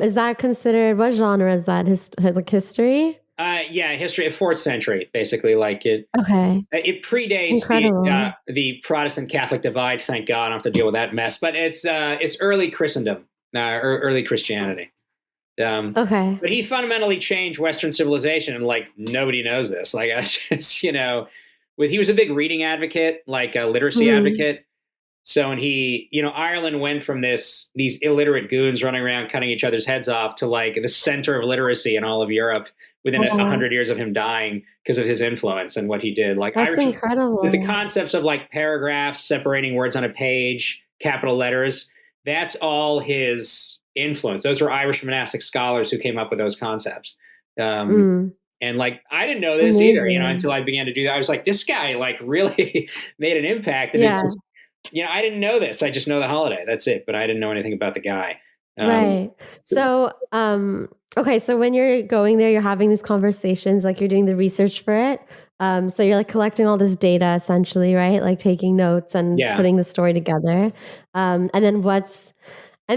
Speaker 1: is that considered, what genre is that? Like history?
Speaker 2: Yeah, history of 4th century, basically. Like
Speaker 1: Okay.
Speaker 2: it predates
Speaker 1: Incredible.
Speaker 2: the Protestant Catholic divide. Thank God, I don't have to deal with that mess. But it's early Christendom, early Christianity.
Speaker 1: Okay.
Speaker 2: But he fundamentally changed Western civilization, and like nobody knows this. Like I just, he was a big reading advocate, like a literacy
Speaker 1: Mhm.
Speaker 2: advocate. So, and Ireland went from these illiterate goons running around cutting each other's heads off to like the center of literacy in all of Europe within a
Speaker 1: Wow.
Speaker 2: 100 years of him dying because of his influence and what he did. Like
Speaker 1: That's
Speaker 2: Irish, the
Speaker 1: incredible.
Speaker 2: concepts of like paragraphs, separating words on a page, capital letters, that's all his influence. Those were Irish monastic scholars who came up with those concepts. Um,
Speaker 1: Mm.
Speaker 2: and like I didn't know this either, until
Speaker 1: Amazing.
Speaker 2: I began to do that. I was like, this guy like really made an impact, and it's
Speaker 1: Yeah.
Speaker 2: just I didn't know this. I just know the holiday. That's it. But I didn't know anything about the guy. Um,
Speaker 1: Right. So, okay, so when you're going there, you're having these conversations, like you're doing the research for it. So you're like collecting all this data essentially, right? Like taking notes and
Speaker 2: yeah.
Speaker 1: putting the story together. And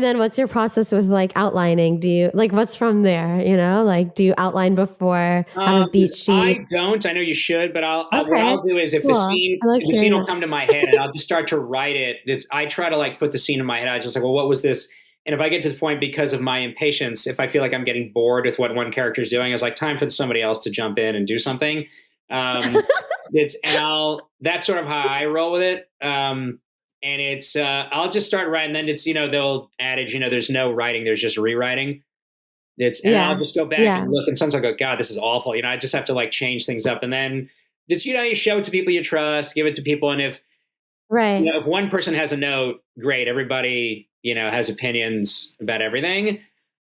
Speaker 1: then what's your process with like outlining? Do you like what's from there, Like do you outline before, have a beat sheet?
Speaker 2: I don't. I know you should, but what
Speaker 1: Okay.
Speaker 2: I'll do is if
Speaker 1: Cool. I like
Speaker 2: the scene
Speaker 1: hearing
Speaker 2: will
Speaker 1: that.
Speaker 2: come to my head and I'll just start to write it. I try to like put the scene in my head. I just like, well, what was this? And if I get to the point because of my impatience, if I feel like I'm getting bored with what one character is doing, it's like time for somebody else to jump in and do something. That's sort of how I roll with it. And I'll just start writing. Then it's, the old adage, there's no writing, there's just rewriting. And I'll
Speaker 1: Yeah.
Speaker 2: just go back
Speaker 1: Yeah.
Speaker 2: and look, and sometimes I go, God, this is awful. I just have to like change things up, and then just you show it to people you trust, give it to people, and if
Speaker 1: Right.
Speaker 2: if one person has a note, great, everybody has opinions about everything.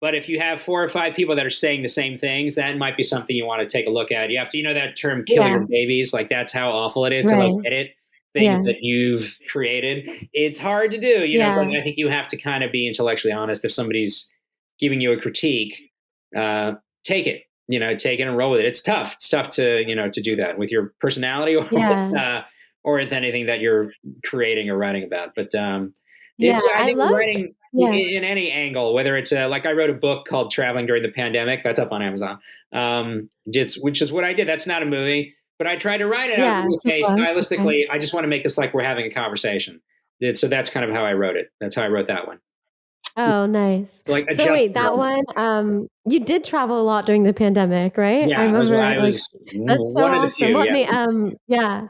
Speaker 2: But if you have 4 or 5 people that are saying the same things, that might be something you want to take a look at. You have to, that term, kill your
Speaker 1: Yeah.
Speaker 2: babies. Like that's how awful it is to like
Speaker 1: Right.
Speaker 2: edit things
Speaker 1: Yeah.
Speaker 2: that you've created. It's hard to do, but
Speaker 1: Yeah.
Speaker 2: I think you have to kind of be intellectually honest if somebody's giving you a critique, take it, take it and roll with it. It's tough. It's tough to, to do that with your personality
Speaker 1: Yeah.
Speaker 2: or with anything that you're creating or writing about. But
Speaker 1: Yeah.
Speaker 2: I
Speaker 1: I
Speaker 2: think
Speaker 1: love,
Speaker 2: writing
Speaker 1: yeah.
Speaker 2: in any angle, whether it's like I wrote a book called Traveling During the Pandemic, that's up on Amazon. Which is what I did. That's not a movie, but I tried to write it. I was
Speaker 1: Yeah.
Speaker 2: like,
Speaker 1: It's a
Speaker 2: okay,
Speaker 1: book. Okay.
Speaker 2: stylistically, I just want to make this like we're having a conversation. So that's kind of how I wrote it. That's how I wrote that one.
Speaker 1: Oh, nice.
Speaker 2: Like
Speaker 1: So
Speaker 2: adjust
Speaker 1: wait,
Speaker 2: your
Speaker 1: that
Speaker 2: own.
Speaker 1: one, you did travel a lot during the pandemic, right? I
Speaker 2: Yeah,
Speaker 1: remember,
Speaker 2: I
Speaker 1: like,
Speaker 2: was
Speaker 1: that's so
Speaker 2: one of the
Speaker 1: awesome.
Speaker 2: few.
Speaker 1: What
Speaker 2: Yeah.
Speaker 1: made, yeah.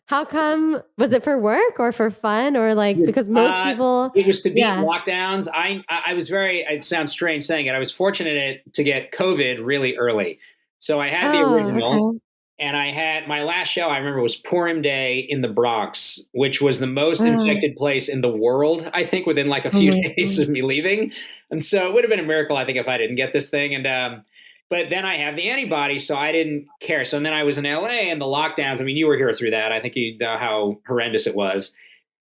Speaker 1: How come, was it for work or for fun or like,
Speaker 2: Yes,
Speaker 1: because most people,
Speaker 2: it was to beat
Speaker 1: yeah.
Speaker 2: lockdowns. I was very. It sounds strange saying it. I was fortunate to get COVID really early, so I had the
Speaker 1: Oh,
Speaker 2: original,
Speaker 1: okay.
Speaker 2: and I had my last show. I remember was Purim Day in the Bronx, which was the most
Speaker 1: Oh,
Speaker 2: infected place in the world. I think within like a
Speaker 1: oh
Speaker 2: few
Speaker 1: my
Speaker 2: days
Speaker 1: God.
Speaker 2: of me leaving, and so it would have been a miracle. I think if I didn't get this thing, and but then I have the antibody, so I didn't care. So then I was in LA and the lockdowns. I mean, you were here through that. I think you know how horrendous it was.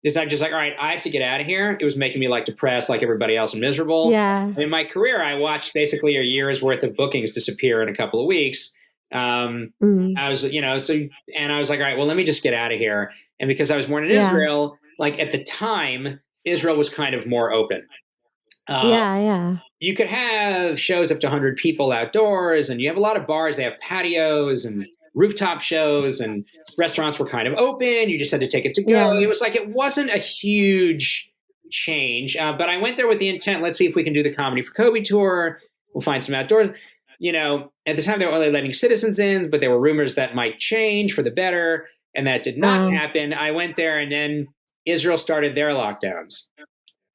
Speaker 2: Is I'm just like, all right, I have to get out of here. It was making me like depressed, like everybody else, and miserable.
Speaker 1: Yeah.
Speaker 2: In my career, I watched basically a year's worth of bookings disappear in a couple of weeks.
Speaker 1: Mm.
Speaker 2: I was, and I was like, all right, well, let me just get out of here. And because I was born in
Speaker 1: Yeah.
Speaker 2: Israel, like at the time, Israel was kind of more open. Uh,
Speaker 1: Yeah. Yeah.
Speaker 2: you could have shows up to 100 people outdoors, and you have a lot of bars. They have patios and rooftop shows, and restaurants were kind of open. You just had to take it to go.
Speaker 1: Yeah.
Speaker 2: It was like it wasn't a huge change, but I went there with the intent, let's see if we can do the Comedy for Kobe tour. We'll find some outdoors. At the time they were only letting citizens in, but there were rumors that might change for the better, and that did not
Speaker 1: Um,
Speaker 2: happen. I went there, and then Israel started their lockdowns.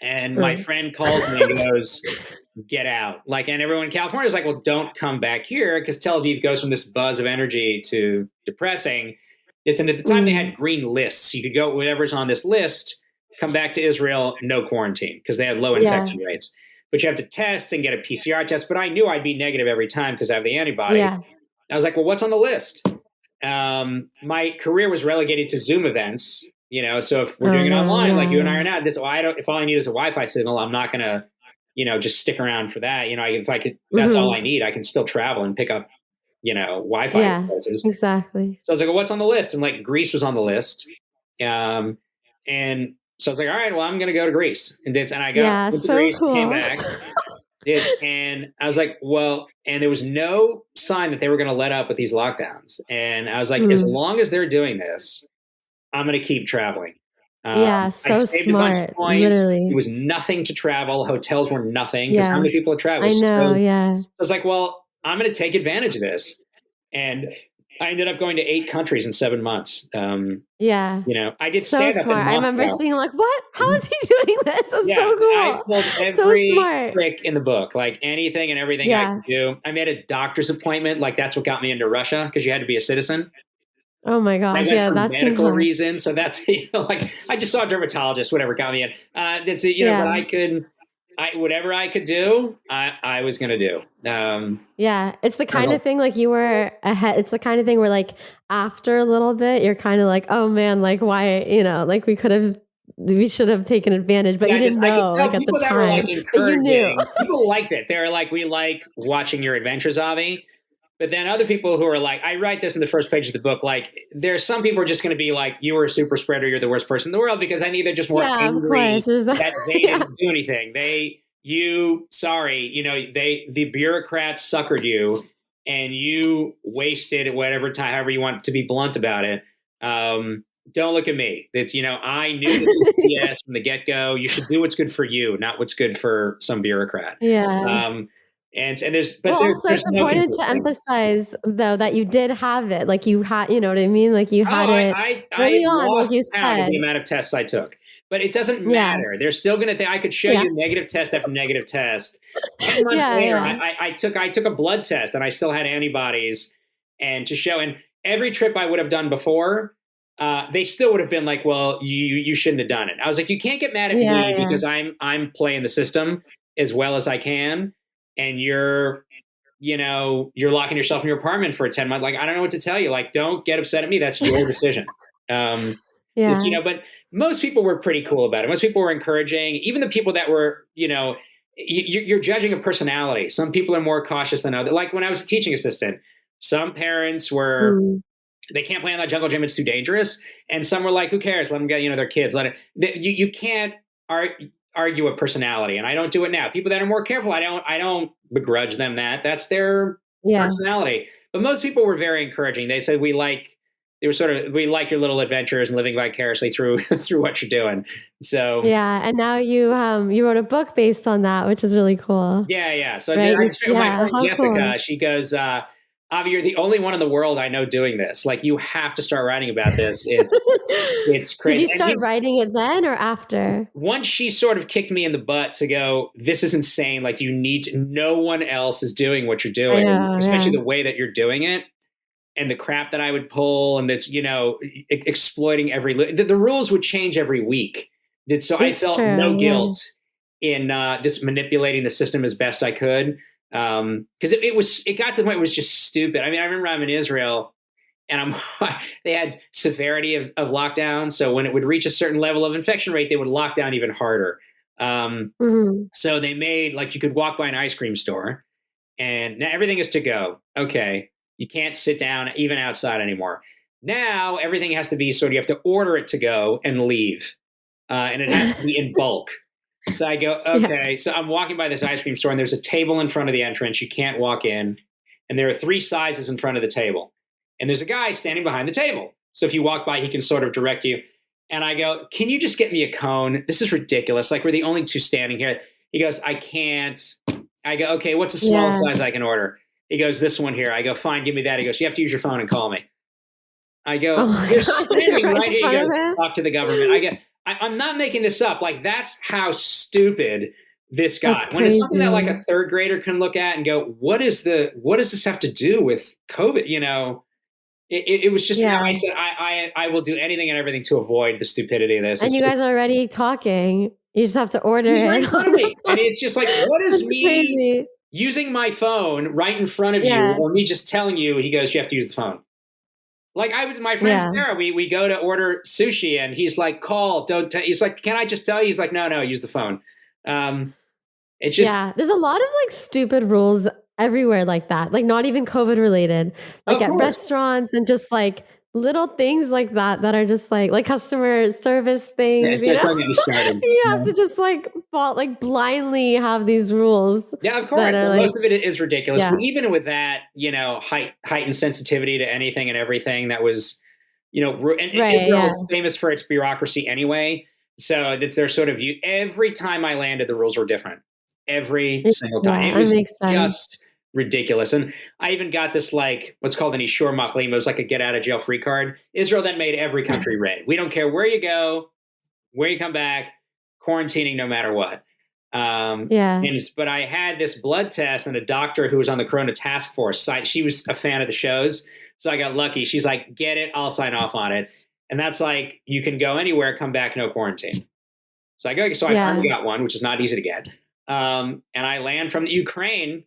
Speaker 2: And my
Speaker 1: mm.
Speaker 2: friend calls me and goes, get out. Like, and everyone in California is like, well, don't come back here because Tel Aviv goes from this buzz of energy to depressing. And at the time they
Speaker 1: Mm.
Speaker 2: had green lists. You could go, whatever's on this list, come back to Israel, no quarantine because they had low
Speaker 1: Yeah.
Speaker 2: infection rates. But you have to test and get a PCR test. But I knew I'd be negative every time because I have the antibody.
Speaker 1: Yeah.
Speaker 2: I was like, well, what's on the list? My career was relegated to Zoom events. So if we're
Speaker 1: Oh
Speaker 2: doing it
Speaker 1: no.
Speaker 2: online, like
Speaker 1: Yeah.
Speaker 2: you and I
Speaker 1: Yeah.
Speaker 2: are now, that's why I don't. If all I need is a Wi-Fi signal, I'm not gonna, just stick around for that. If I could, that's all
Speaker 1: Hmm.
Speaker 2: I need. I can still travel and pick up, Wi-Fi
Speaker 1: Yeah.
Speaker 2: places.
Speaker 1: Exactly.
Speaker 2: So I was like, well, what's on the list? And like Greece was on the list. Um, and so I was like, all right, well, I'm gonna go to Greece, and I
Speaker 1: Yeah.
Speaker 2: went to
Speaker 1: So
Speaker 2: Greece, came
Speaker 1: cool.
Speaker 2: back, and I was like, well, and there was no sign that they were going to let up with these lockdowns. And I was like, as
Speaker 1: Mm.
Speaker 2: long as they're doing this, I'm going to keep traveling.
Speaker 1: Yeah.
Speaker 2: I
Speaker 1: So
Speaker 2: saved a bunch of
Speaker 1: smart.
Speaker 2: points. It
Speaker 1: Literally.
Speaker 2: was nothing to travel. Hotels were nothing because how
Speaker 1: Yeah.
Speaker 2: many people would travel?
Speaker 1: I know.
Speaker 2: So
Speaker 1: Yeah.
Speaker 2: I was like, well, I'm going to take advantage of this. And I ended up going to 8 countries in 7 months.
Speaker 1: Yeah.
Speaker 2: I did
Speaker 1: So
Speaker 2: stand up in
Speaker 1: smart. I remember
Speaker 2: Moscow.
Speaker 1: seeing like, what? How is he doing this? That's
Speaker 2: Yeah,
Speaker 1: so
Speaker 2: I
Speaker 1: cool.
Speaker 2: pulled
Speaker 1: So
Speaker 2: every
Speaker 1: smart.
Speaker 2: trick in the book, like anything and everything I
Speaker 1: Yeah.
Speaker 2: could do. I made a doctor's appointment, like that's what got me into Russia because you had to be a citizen.
Speaker 1: Oh my
Speaker 2: I
Speaker 1: gosh.
Speaker 2: went
Speaker 1: Yeah.
Speaker 2: for
Speaker 1: That seems
Speaker 2: medical
Speaker 1: hard.
Speaker 2: reasons, so that's like I just saw a dermatologist, whatever got me in. That's it, But
Speaker 1: Yeah.
Speaker 2: I could, whatever I could do, I was gonna do.
Speaker 1: Yeah. It's the
Speaker 2: I was
Speaker 1: kind
Speaker 2: like,
Speaker 1: of thing like you were ahead. It's the kind of thing where like after a little bit, you're kind of like, oh man, like why, like we should have taken advantage, but
Speaker 2: yeah,
Speaker 1: you didn't
Speaker 2: I could
Speaker 1: know
Speaker 2: tell
Speaker 1: like at the
Speaker 2: people that were like
Speaker 1: time, but you knew.
Speaker 2: encouraging. People liked it. They were like, "We like watching your adventures, Avi." But then other people who are like, I write this in the first page of the book. Like, there's some people who are just going to be like, "You were a super spreader. You're the worst person in the world," because I think they're just more
Speaker 1: Yeah, of course.
Speaker 2: angry
Speaker 1: There's that.
Speaker 2: that they
Speaker 1: Yeah.
Speaker 2: didn't do anything. Sorry, the bureaucrats suckered you, and you wasted whatever time, however you want to be blunt about it. Don't look at me. It's I knew this was BS from the get go. You should do what's good for you, not what's good for some bureaucrat.
Speaker 1: Yeah.
Speaker 2: Um, and there's
Speaker 1: Well,
Speaker 2: but
Speaker 1: also
Speaker 2: there's
Speaker 1: it's
Speaker 2: no
Speaker 1: important to
Speaker 2: consistent.
Speaker 1: emphasize though that you did have it. Like you had, you know what I mean? Like you
Speaker 2: Oh,
Speaker 1: had it
Speaker 2: I
Speaker 1: early on, like
Speaker 2: lost
Speaker 1: you
Speaker 2: count of
Speaker 1: said.
Speaker 2: the amount of tests I took, but it doesn't
Speaker 1: Yeah.
Speaker 2: matter. They're still going to think I could show
Speaker 1: Yeah.
Speaker 2: you negative test after negative test. 10 months
Speaker 1: Yeah.
Speaker 2: later,
Speaker 1: Yeah.
Speaker 2: I took a blood test and I still had antibodies, and to show. And every trip I would have done before, they still would have been like, "Well, you shouldn't have done it." I was like, "You can't get mad at
Speaker 1: Yeah.
Speaker 2: me
Speaker 1: Yeah.
Speaker 2: because I'm playing the system as well as I can, and you're locking yourself in your apartment for 10 months. Like, I don't know what to tell you. Like, don't get upset at me. That's your decision."
Speaker 1: Yeah.
Speaker 2: But most people were pretty cool about it. Most people were encouraging, even the people that were, you're judging a personality. Some people are more cautious than others. Like when I was a teaching assistant, some parents were,
Speaker 1: Mm.
Speaker 2: they can't play on that jungle gym, it's too dangerous. And some were like, who cares? Let them get, their kids. You can't argue a personality. And I don't do it now. People that are more careful, I don't begrudge them that. That's their
Speaker 1: Yeah.
Speaker 2: personality. But most people were very encouraging. They said, we like your little adventures and living vicariously through through what you're doing. So
Speaker 1: Yeah, and now you wrote a book based on that, which is really cool.
Speaker 2: yeah. So
Speaker 1: Right?
Speaker 2: my
Speaker 1: Yeah,
Speaker 2: friend
Speaker 1: how
Speaker 2: Jessica,
Speaker 1: cool.
Speaker 2: she goes, Avi, you're the only one in the world I know doing this. Like, you have to start writing about this. It's
Speaker 1: Did
Speaker 2: crazy.
Speaker 1: you start writing it then or after?
Speaker 2: Once she sort of kicked me in the butt to go, this is insane. Like, no one else is doing what you're
Speaker 1: I
Speaker 2: doing,
Speaker 1: know,
Speaker 2: especially
Speaker 1: yeah.
Speaker 2: the way that you're doing it. And the crap that I would pull, and that's exploiting the rules would change every week. So I
Speaker 1: It's
Speaker 2: felt no
Speaker 1: true, yeah.
Speaker 2: guilt in just manipulating the system as best I could, because it got to the point where it was just stupid. I mean, I remember I'm in Israel, and they had severity of lockdown. So when it would reach a certain level of infection rate, they would lock down even harder.
Speaker 1: Mhm.
Speaker 2: So they made, like, you could walk by an ice cream store, and now everything is to go. Okay. You can't sit down even outside anymore. Now everything has to be you have to order it to go and leave. And it has to be in bulk. So I go,
Speaker 1: Yeah.
Speaker 2: okay. So I'm walking by this ice cream store, and there's a table in front of the entrance. You can't walk in. And there are 3 sizes in front of the table. And there's a guy standing behind the table. So if you walk by, he can sort of direct you. And I go, can you just get me a cone? This is ridiculous. Like, we're the only 2 standing here. He goes, I can't. I go, okay, what's the smallest
Speaker 1: Yeah.
Speaker 2: size I can order? He goes, this one here. I go, fine, give me that. He goes, you have to use your phone and call me. I
Speaker 1: Oh
Speaker 2: go,
Speaker 1: my
Speaker 2: you're
Speaker 1: god, you're
Speaker 2: standing
Speaker 1: right
Speaker 2: right
Speaker 1: in
Speaker 2: here. He
Speaker 1: front of
Speaker 2: goes,
Speaker 1: him?
Speaker 2: talk to the government. I'm not making this up. Like, that's how stupid this
Speaker 1: That's
Speaker 2: got. When it's something that, like,
Speaker 1: crazy.
Speaker 2: a 3rd grader can look at and go, what does this have to do with COVID? It was just,
Speaker 1: Yeah.
Speaker 2: I said, I will do anything and everything to avoid the stupidity of this.
Speaker 1: And
Speaker 2: It's
Speaker 1: you
Speaker 2: just,
Speaker 1: guys are already talking. You just have to order
Speaker 2: he's right
Speaker 1: it
Speaker 2: in front
Speaker 1: on
Speaker 2: of
Speaker 1: the
Speaker 2: me. And
Speaker 1: phone.
Speaker 2: it's just like, what is
Speaker 1: That's
Speaker 2: me
Speaker 1: crazy.
Speaker 2: using my phone right in front of you,
Speaker 1: Yeah,
Speaker 2: or me just telling you? He goes, you have to use the phone. Like, my friend
Speaker 1: yeah.
Speaker 2: Sarah, we go to order sushi, and he's like, call, don't he's like, can I just tell you? He's like, no, use the phone. It just,
Speaker 1: Yeah, there's a lot of, like, stupid rules everywhere like that, like, not even COVID related, like,
Speaker 2: of
Speaker 1: at
Speaker 2: course.
Speaker 1: restaurants and just, like, little things like that that are just, like customer service
Speaker 2: Yeah,
Speaker 1: things, you know?
Speaker 2: don't get me started.
Speaker 1: You have
Speaker 2: Yeah.
Speaker 1: to just, like, blindly have these rules
Speaker 2: Yeah, of
Speaker 1: that
Speaker 2: course.
Speaker 1: are
Speaker 2: And
Speaker 1: like
Speaker 2: most of it is ridiculous.
Speaker 1: yeah,
Speaker 2: But even with that, heightened sensitivity to anything and everything that was, and
Speaker 1: right, yeah,
Speaker 2: Israel's famous for its bureaucracy anyway. So it's their sort of view. Every time I landed, the rules were different. Every single time.
Speaker 1: yeah,
Speaker 2: It
Speaker 1: that
Speaker 2: was
Speaker 1: makes sense.
Speaker 2: just ridiculous. And I even got this, like, what's called an Ishur Machlim. It was like a get out of jail free card. Israel then made every country red. We don't care where you go, where you come back, quarantining no matter what.
Speaker 1: Yeah,
Speaker 2: But I had this blood test, and a doctor who was on the Corona task force, she was a fan of the shows. So I got lucky. She's like, get it, I'll sign off on it. And that's like, you can go anywhere, come back, no quarantine. So I
Speaker 1: yeah.
Speaker 2: finally got one, which is not easy to get. And I land from Ukraine.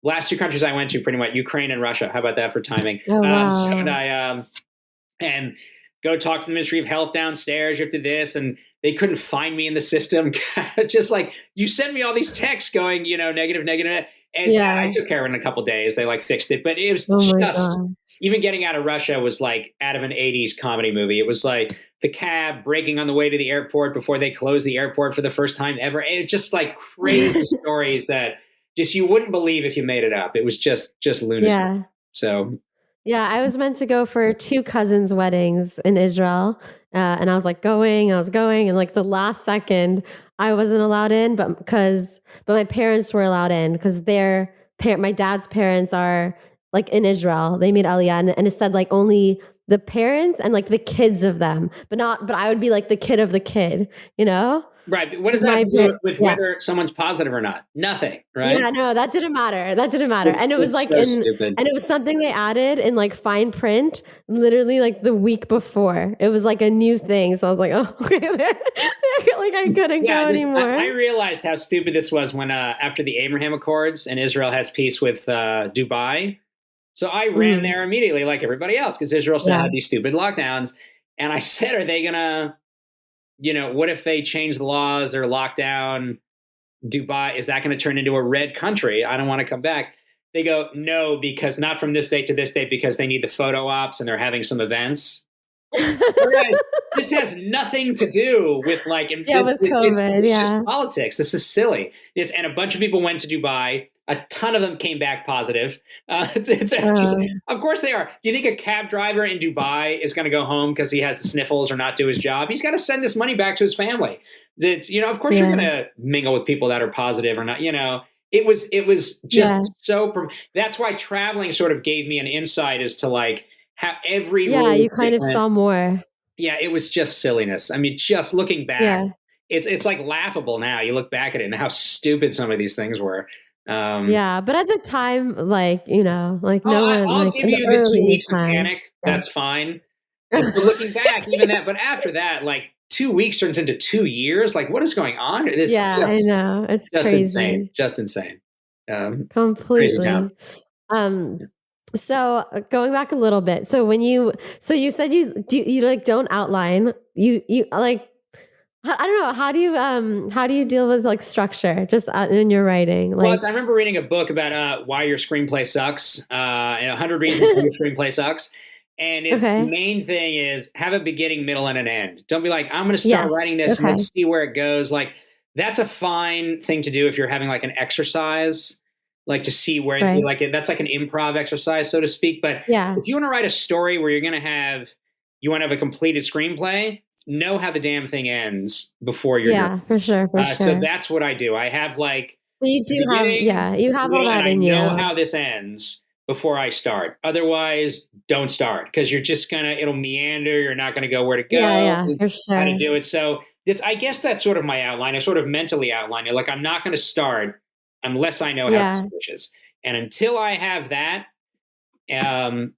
Speaker 2: Last 2 countries I went to, pretty much Ukraine and Russia. How about that for timing?
Speaker 1: Oh,
Speaker 2: So and
Speaker 1: wow.
Speaker 2: and go talk to the Ministry of Health downstairs. You have to this, and they couldn't find me in the system. Just like, you send me all these texts going, negative, negative. And I
Speaker 1: Yeah.
Speaker 2: took care of it in a couple of days. They, like, fixed it, but it was
Speaker 1: Oh my
Speaker 2: just,
Speaker 1: god.
Speaker 2: even getting out of Russia was like out of an 80s comedy movie. It was like the cab breaking on the way to the airport before they closed the airport for the first time ever. It just, like, crazy stories that just you wouldn't believe if you made it up. It was just lunacy.
Speaker 1: Yeah.
Speaker 2: So
Speaker 1: Yeah, I was meant to go for 2 cousins' weddings in Israel, and I was, like, I was going, and, like, the last second, I wasn't allowed in, but my parents were allowed in because my dad's parents are, like, in Israel. They made Aliyah, and it said, like, only the parents and, like, the kids of them, but I would be, like, the kid of the kid, you know?
Speaker 2: right, what does
Speaker 1: Because
Speaker 2: that
Speaker 1: my
Speaker 2: have to
Speaker 1: par
Speaker 2: do with
Speaker 1: yeah.
Speaker 2: whether someone's positive or not? Nothing, right?
Speaker 1: Yeah, no, that didn't matter, and it was,
Speaker 2: It's
Speaker 1: like,
Speaker 2: so stupid.
Speaker 1: and it was something they added in, like, fine print, literally, like, the week before. It was, like, a new thing, so I was like, "Oh, okay." Like, I couldn't
Speaker 2: Yeah,
Speaker 1: go
Speaker 2: I
Speaker 1: anymore.
Speaker 2: realized how stupid this was when, after the Abraham Accords and Israel has peace with Dubai. So I ran
Speaker 1: Mhm.
Speaker 2: there immediately, like everybody else, because Israel still
Speaker 1: Yeah.
Speaker 2: had these stupid lockdowns. And I said, are they gonna, what if they change the laws or lock down Dubai, is that going to turn into a red country? I don't want to come back. They go, no, because not from this date to this date, because they need the photo ops and they're having some events. Whereas this has nothing to do with like,
Speaker 1: Yeah, with COVID,
Speaker 2: it's just
Speaker 1: yeah.
Speaker 2: politics. This is silly. And a bunch of people went to Dubai. A ton of them came back positive. It's just, of course they are. Do you think a cab driver in Dubai is going to go home because he has the sniffles or not do his job? He's got to send this money back to his family. That's, of course you're going to mingle with people that are positive or not, It was just that's why traveling sort of gave me an insight as to like how every little
Speaker 1: you kind of saw more.
Speaker 2: Yeah, it was just silliness. I mean, just looking back, it's like laughable now. You look back at it and how stupid some of these things were.
Speaker 1: But at the time, like, no one,
Speaker 2: I'll
Speaker 1: like
Speaker 2: give
Speaker 1: in the
Speaker 2: you the 2
Speaker 1: early
Speaker 2: weeks of
Speaker 1: time.
Speaker 2: panic. That's fine. But looking back, even that, but after that, like 2 weeks turns into 2 years. Like, what is going on? It is
Speaker 1: I know. It's
Speaker 2: just
Speaker 1: crazy.
Speaker 2: insane. Just insane.
Speaker 1: Completely.
Speaker 2: Crazy town.
Speaker 1: So going back a little bit, so you said you like don't outline, you like, I don't know, how do you deal with like structure just in your writing? Like,
Speaker 2: Well, I remember reading a book about why your screenplay sucks, and 100 reasons why your screenplay sucks. And it's the main thing is have a beginning, middle, and an end. Don't be like, I'm going to start writing this and let's see where it goes. Like, that's a fine thing to do if you're having like an exercise, like to see where that's like an improv exercise, so to speak. But if you want to write a story where you want to have a completed screenplay, know how the damn thing ends before you're done.
Speaker 1: For sure.
Speaker 2: So that's what I do. I have like
Speaker 1: you do have you have all that in you.
Speaker 2: I know how this ends before I start. Otherwise, don't start because you're just it'll meander. You're not gonna go where to go.
Speaker 1: For sure.
Speaker 2: How to do it. So I guess that's sort of my outline. I sort of mentally outline it. Like I'm not gonna start unless I know how this finishes. And until I have that, I'm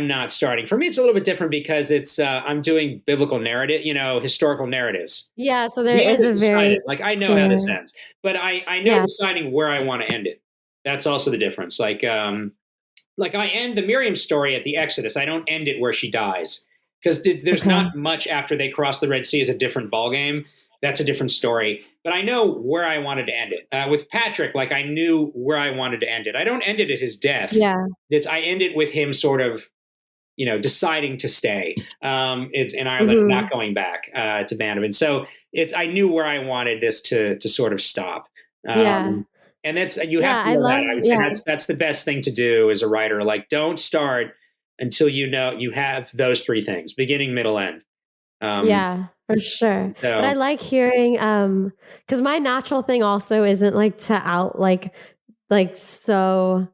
Speaker 2: not starting. For me, it's a little bit different because it's I'm doing biblical narrative, historical naratives.
Speaker 1: Yeah, so there is a very
Speaker 2: like I know how this ends, but I know deciding where I want to end it. That's also the difference. Like I end the Miriam story at the Exodus. I don't end it where she dies because there's not much after they cross the Red Sea is a different ballgame. That's a different story. But I know where I wanted to end it. With Patrick, like I knew where I wanted to end it. I don't end it at his death. I end it with him sort of, deciding to stay. It's in Ireland, not going back to Mammen. So I knew where I wanted this to sort of stop. And that's you have to know that. I would say that's the best thing to do as a writer. Like, don't start until you have those three things: beginning, middle, end.
Speaker 1: For sure. But I like hearing, because my natural thing also isn't like to out so,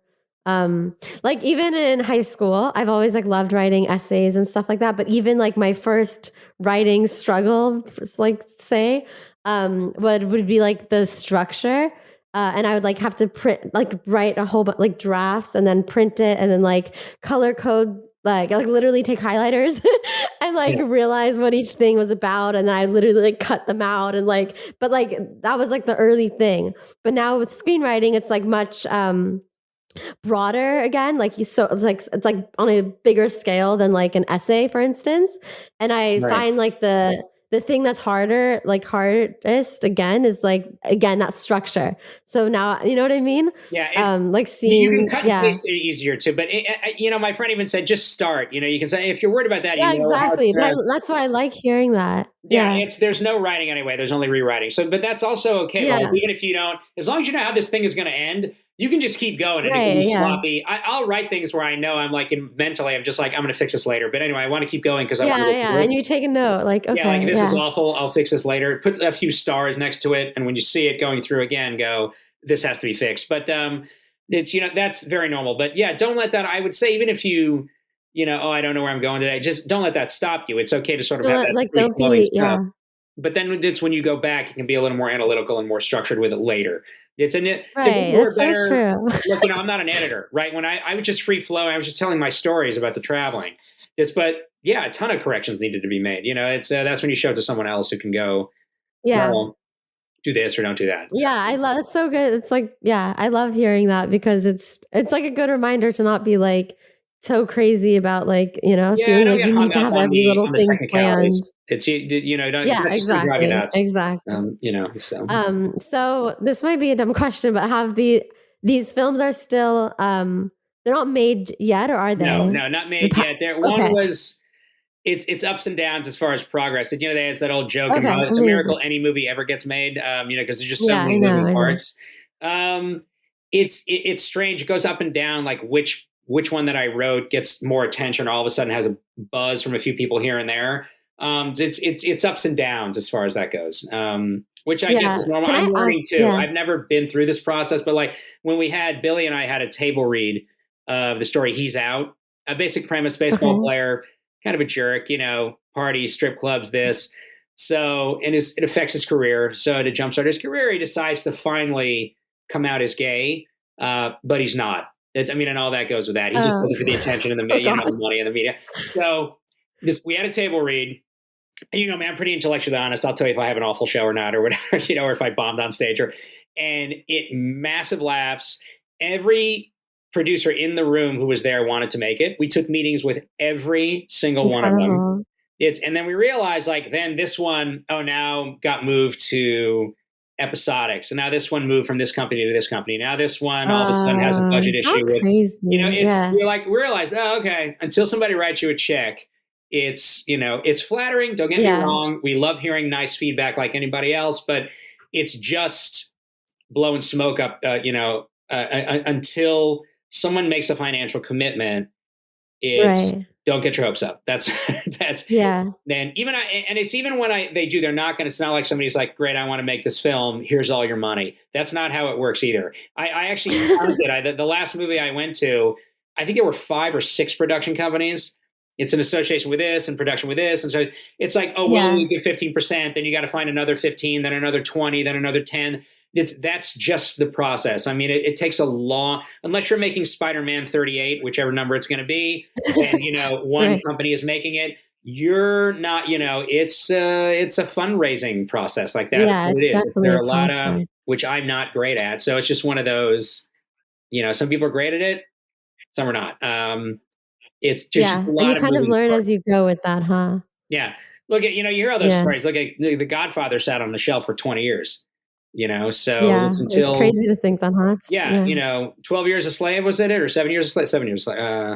Speaker 1: like even in high school, I've always like loved writing essays and stuff like that. But even like my first writing struggle, like say, would be like the structure. And I would like have to write a whole bunch like drafts and then print it and then like color code, like literally take highlighters and realize what each thing was about. And then I literally like cut them out and but that was like the early thing. But now with screenwriting, it's like much, broader again. Like it's like on a bigger scale than like an essay, for instance. And I find like the thing that's hardest again is that structure. So now, you know what I mean?
Speaker 2: Yeah.
Speaker 1: Like seeing,
Speaker 2: you can cut and paste it easier too, but my friend even said, just start, you can say, if you're worried about that,
Speaker 1: exactly. But that's why I like hearing that.
Speaker 2: There's no writing anyway. There's only rewriting. So, but that's also okay. Like, even if you don't, as long as you know how this thing is going to end, you can just keep going and it can be sloppy. I'll write things where I know I'm like mentally, I'm just like, I'm going to fix this later. But anyway, I want to keep going because I want to
Speaker 1: and you take a note, like, okay,
Speaker 2: this is awful. I'll fix this later. Put a few stars next to it, and when you see it going through again, go, this has to be fixed. But it's that's very normal. But don't let that. I would say even if you I don't know where I'm going today, just don't let that stop you. It's okay to sort of have that
Speaker 1: like don't be
Speaker 2: stuff. But then it's when you go back, you can be a little more analytical and more structured with it later. It's
Speaker 1: right. That's so true.
Speaker 2: Look, I'm not an editor, right? When I was just free flow, I was just telling my stories about the traveling. But a ton of corrections needed to be made. It's that's when you show it to someone else who can go, well, do this or don't do that.
Speaker 1: I love it's so good. It's like, I love hearing that because it's like a good reminder to not be like, so crazy about like, you know,
Speaker 2: Yeah, I
Speaker 1: feeling
Speaker 2: don't
Speaker 1: like
Speaker 2: get
Speaker 1: you need
Speaker 2: hung
Speaker 1: to
Speaker 2: up
Speaker 1: have every little
Speaker 2: on the
Speaker 1: thing
Speaker 2: technicalities.
Speaker 1: planned.
Speaker 2: It's don't
Speaker 1: Yeah,
Speaker 2: that's just gonna drive you
Speaker 1: exactly,
Speaker 2: nuts.
Speaker 1: exactly.
Speaker 2: So
Speaker 1: So this might be a dumb question, but have these films are still, they're not made yet, or are
Speaker 2: no,
Speaker 1: they?
Speaker 2: no, not
Speaker 1: The
Speaker 2: made
Speaker 1: pa
Speaker 2: yet. There one
Speaker 1: Okay,
Speaker 2: was it's ups and downs as far as progress. And, there's that old joke in
Speaker 1: okay,
Speaker 2: Hollywood, it's a
Speaker 1: amazing.
Speaker 2: miracle any movie ever gets made, because there's just so
Speaker 1: Yeah,
Speaker 2: many moving
Speaker 1: I know.
Speaker 2: parts. Um, it's strange. It goes up and down, like which one that I wrote gets more attention, or all of a sudden has a buzz from a few people here and there. It's ups and downs as far as that goes. Which I guess
Speaker 1: Yeah,
Speaker 2: is normal.
Speaker 1: can I
Speaker 2: I'm
Speaker 1: ask
Speaker 2: learning too.
Speaker 1: yeah,
Speaker 2: I've never been through this process, but like when we had Billy and I had a table read of the story He's Out, a basic premise, baseball
Speaker 1: okay.
Speaker 2: player, kind of a jerk, parties, strip clubs, this. So, and it affects his career. So to jumpstart his career, he decides to finally come out as gay, but he's not. And all that goes with that. He just
Speaker 1: Oh.
Speaker 2: does it for the attention and
Speaker 1: Oh
Speaker 2: the
Speaker 1: god.
Speaker 2: money and the media. So we had a table read, and I'm pretty intellectually honest. I'll tell you if I have an awful show or not, or whatever, or if I bombed on stage, and it massive laughs. Every producer in the room who was there wanted to make it. We took meetings with every single one of them.
Speaker 1: Incredible.
Speaker 2: And then we realized, like, then this one, now got moved to episodic. So now this one moved from this company to this company. Now this one all of a sudden has a budget
Speaker 1: How
Speaker 2: issue with,
Speaker 1: crazy.
Speaker 2: it's
Speaker 1: Yeah.
Speaker 2: we're like we realize, oh, okay, until somebody writes you a check, it's flattering. Don't get me
Speaker 1: Yeah.
Speaker 2: wrong. We love hearing nice feedback like anybody else, but it's just blowing smoke up, until someone makes a financial commitment. It's
Speaker 1: Right.
Speaker 2: don't get your hopes up. That's that's
Speaker 1: Yeah.
Speaker 2: then even and it's even when they do, they're not going to. It's not like somebody's like, great, I want to make this film. Here's all your money. That's not how it works either. I actually counted. The last movie I went to, I think there were 5 or 6 production companies. It's an association with this and production with this, and so it's like, oh, we'll
Speaker 1: Yeah.
Speaker 2: only give 15%. Then you got to find another 15, then another 20, then another 10. That's just the process. It takes a long, unless you're making Spider-Man 38, whichever number it's going to be, and one
Speaker 1: Right.
Speaker 2: company is making it. You're not, it's a fundraising process. Like that's
Speaker 1: Yeah,
Speaker 2: what
Speaker 1: it's
Speaker 2: it is.
Speaker 1: definitely
Speaker 2: There are
Speaker 1: a
Speaker 2: a lot of,
Speaker 1: process.
Speaker 2: which I'm not great at. So it's just one of those, some people are great at it, some are not. It's just
Speaker 1: Yeah,
Speaker 2: a
Speaker 1: and you
Speaker 2: lot of
Speaker 1: kind of
Speaker 2: moving
Speaker 1: learn
Speaker 2: parts.
Speaker 1: as you go with that, huh?
Speaker 2: Yeah. Look at, you hear all those
Speaker 1: Yeah.
Speaker 2: stories. Look at the Godfather sat on the shelf for 20 years, so
Speaker 1: Yeah,
Speaker 2: it's
Speaker 1: it's
Speaker 2: until,
Speaker 1: crazy to think that, huh? It's
Speaker 2: yeah,
Speaker 1: yeah.
Speaker 2: 12 years a slave, was it? Or 7 years a slave? 7 years a slave. Yeah.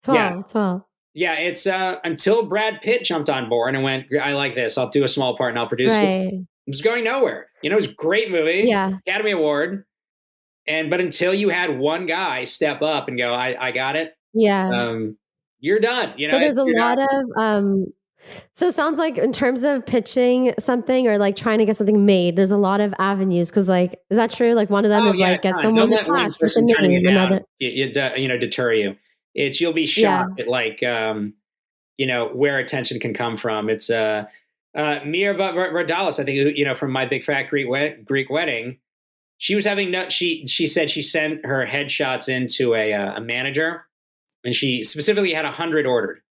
Speaker 1: 12, 12.
Speaker 2: Yeah. It's until Brad Pitt jumped on board and went, I like this. I'll do a small part and I'll produce it.
Speaker 1: Right.
Speaker 2: It was going nowhere. It was a great movie,
Speaker 1: Yeah,
Speaker 2: Academy Award. But until you had one guy step up and go, I got it,
Speaker 1: yeah.
Speaker 2: um, you're done.
Speaker 1: So there's a
Speaker 2: You're not.
Speaker 1: lot of, so it sounds like in terms of pitching something or, like, trying to get something made, there's a lot of avenues. Because like, is that true? Like, one of them
Speaker 2: Oh
Speaker 1: is,
Speaker 2: yeah,
Speaker 1: like, get
Speaker 2: ton. Don't
Speaker 1: someone
Speaker 2: let one
Speaker 1: attached with a
Speaker 2: person turning
Speaker 1: name,
Speaker 2: you down,
Speaker 1: another
Speaker 2: deter you. You'll be
Speaker 1: yeah.
Speaker 2: shocked at, like, where attention can come from. It's Mia Vardalos, I think, from My Big Fat Greek Wedding. She was having no. She said she sent her headshots into a manager, and she specifically had 100 ordered,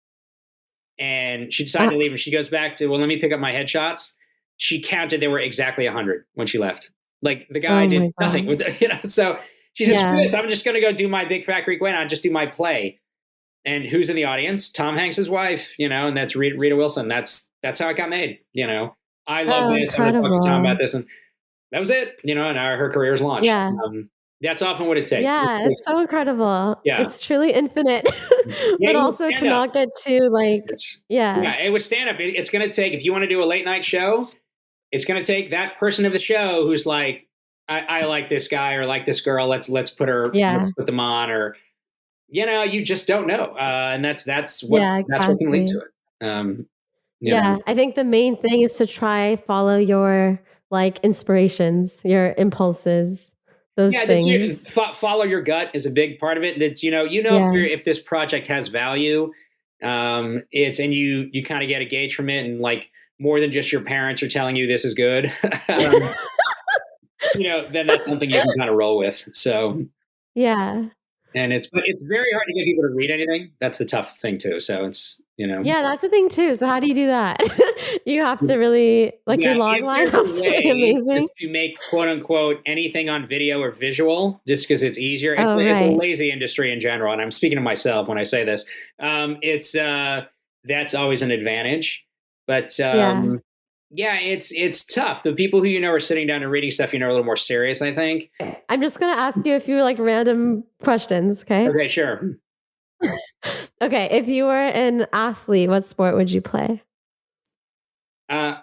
Speaker 2: and she decided
Speaker 1: Uh,
Speaker 2: to leave. And she goes back to, well, let me pick up my headshots. She counted there were exactly 100 when she left. Like the guy
Speaker 1: oh
Speaker 2: did
Speaker 1: my
Speaker 2: nothing
Speaker 1: god.
Speaker 2: with So she says, screw
Speaker 1: Yeah.
Speaker 2: this. I'm just going to go do My Big Fat Greek Wedding. I'll just do my play. And who's in the audience? Tom Hanks's wife, and that's Rita Wilson. That's how it got made. I love
Speaker 1: Oh,
Speaker 2: this. I'm going to talk to Tom about
Speaker 1: incredible.
Speaker 2: this, and that was it. And her career is launched.
Speaker 1: Yeah.
Speaker 2: That's often what it takes.
Speaker 1: Yeah, it's so incredible.
Speaker 2: Yeah,
Speaker 1: It's truly infinite,
Speaker 2: yeah.
Speaker 1: but
Speaker 2: You would
Speaker 1: also to
Speaker 2: stand up.
Speaker 1: not get too, like yeah.
Speaker 2: Yeah. It was stand up. It's going to take, if you want to do a late night show, it's going to take that person of the show who's like, I like this guy or like this girl. Let's
Speaker 1: Yeah.
Speaker 2: put them on, or you just don't know, and
Speaker 1: Yeah,
Speaker 2: that's what can lead to
Speaker 1: exactly.
Speaker 2: it.
Speaker 1: Yeah, I think the main thing is to try follow your, like, inspirations, your impulses, those
Speaker 2: Yeah, that's
Speaker 1: things.
Speaker 2: follow your gut is a big part of it. That's if
Speaker 1: Yeah.
Speaker 2: if this project has value, it's and you kind of get a gauge from it, and like more than just your parents are telling you this is good, then that's something you can kind of roll with. So
Speaker 1: Yeah.
Speaker 2: And but it's very hard to get people to read anything. That's the tough thing too. So it's,
Speaker 1: Yeah, that's the thing too. So how do you do that? You have to really your log
Speaker 2: if
Speaker 1: line
Speaker 2: there's
Speaker 1: has
Speaker 2: a
Speaker 1: to be
Speaker 2: way
Speaker 1: amazing.
Speaker 2: to make quote unquote anything on video or visual, just because it's easier.
Speaker 1: Oh,
Speaker 2: It's a
Speaker 1: right.
Speaker 2: lazy industry in general, and I'm speaking to myself when I say this. It's that's always an advantage, but
Speaker 1: Yeah.
Speaker 2: yeah, it's tough. The people who are sitting down and reading stuff are a little more serious, I think.
Speaker 1: I'm just gonna ask you a few random questions, okay?
Speaker 2: Okay, sure.
Speaker 1: Okay, if you were an athlete, what sport would you play?
Speaker 2: Uh,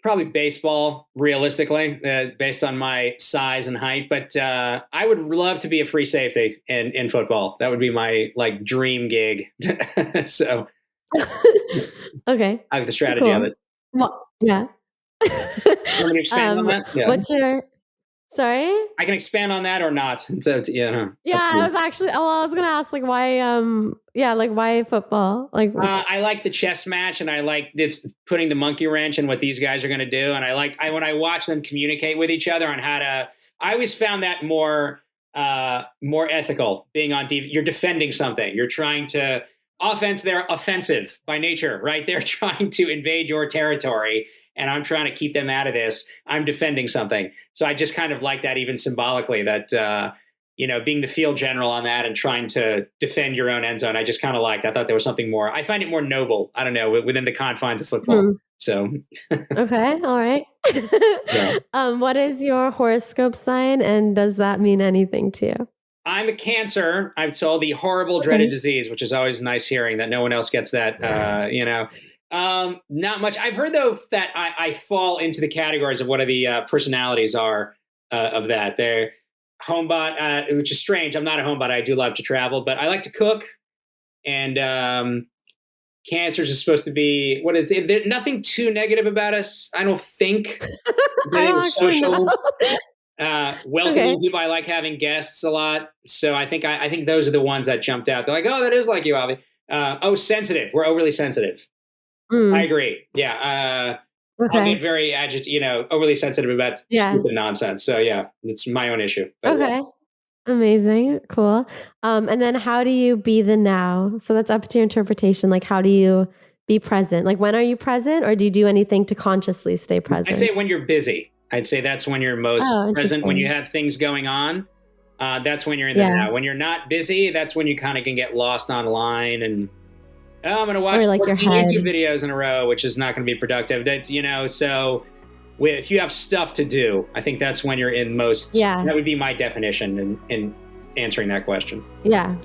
Speaker 2: Probably baseball, realistically, based on my size and height. But I would love to be a free safety in football. That would be my dream gig. So
Speaker 1: Okay,
Speaker 2: I like the strategy of
Speaker 1: cool.
Speaker 2: it.
Speaker 1: Well, yeah.
Speaker 2: Want me to expand on that? Yeah,
Speaker 1: What's your sorry?
Speaker 2: I can expand on that or not. So yeah,
Speaker 1: Yeah,
Speaker 2: up to
Speaker 1: I
Speaker 2: you.
Speaker 1: was actually I was gonna ask why why football?
Speaker 2: I like the chess match, and I like it's putting the monkey wrench in what these guys are going to do. And I when I watch them communicate with each other on how to. I always found that more ethical. Being on TV, you're defending something. You're trying to offense. They're offensive by nature, right? They're trying to invade your territory, and I'm trying to keep them out of this. I'm defending something. So I just kind of like that, even symbolically. That. Being the field general on that and trying to defend your own end zone, I just kind of liked. I thought there was something more. I find it more noble. I don't know, within the confines of football.
Speaker 1: Hmm.
Speaker 2: So,
Speaker 1: Okay, all right.
Speaker 2: yeah.
Speaker 1: What is your horoscope sign, and does that mean anything to you?
Speaker 2: I'm a Cancer. I'm told the horrible, dreaded
Speaker 1: Okay.
Speaker 2: disease, which is always nice hearing that no one else gets that. Not much. I've heard though that I fall into the categories of what are the personalities are of that. They're homebot, which is strange. I'm not a homebot. I do love to travel, but I like to cook. And Cancers is supposed to be what is it? There's nothing too negative about us. I don't think.
Speaker 1: I
Speaker 2: We're
Speaker 1: don't actually know.
Speaker 2: social, welcoming
Speaker 1: Okay.
Speaker 2: people. I like having guests a lot. So I think those are the ones that jumped out. They're like, oh, that is like you, Avi. Sensitive. We're overly sensitive. I
Speaker 1: Mm,
Speaker 2: agree. Yeah. I'll
Speaker 1: okay.
Speaker 2: get very overly sensitive about
Speaker 1: Yeah.
Speaker 2: stupid nonsense. So yeah, it's my own issue. But yeah.
Speaker 1: Okay. Amazing. Cool. And then how do you be the now? So that's up to your interpretation. How do you be present? When are you present, or do you do anything to consciously stay
Speaker 2: I'd say
Speaker 1: present?
Speaker 2: when you're busy. I'd say that's when you're most
Speaker 1: Oh,
Speaker 2: present. When you
Speaker 1: interesting.
Speaker 2: have things going on, that's when you're in the
Speaker 1: Yeah.
Speaker 2: now. When you're not busy, that's when you kind of can get lost online and I'm going to watch
Speaker 1: Or your
Speaker 2: 14 YouTube
Speaker 1: head.
Speaker 2: videos in a row, which is not going to be productive. So if you have stuff to do, I think that's when you're in most.
Speaker 1: Yeah.
Speaker 2: That would be my definition in answering that question.
Speaker 1: Yeah.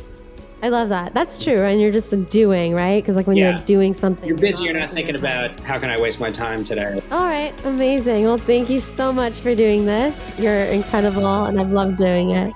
Speaker 1: I love that. That's true. And you're just doing, right? Because when you're
Speaker 2: Yeah.
Speaker 1: doing something,
Speaker 2: You're busy. You're
Speaker 1: not
Speaker 2: not
Speaker 1: wasting
Speaker 2: thinking
Speaker 1: your time.
Speaker 2: about how can I waste my time today.
Speaker 1: All right. Amazing. Well, thank you so much for doing this. You're incredible, and I've loved doing it.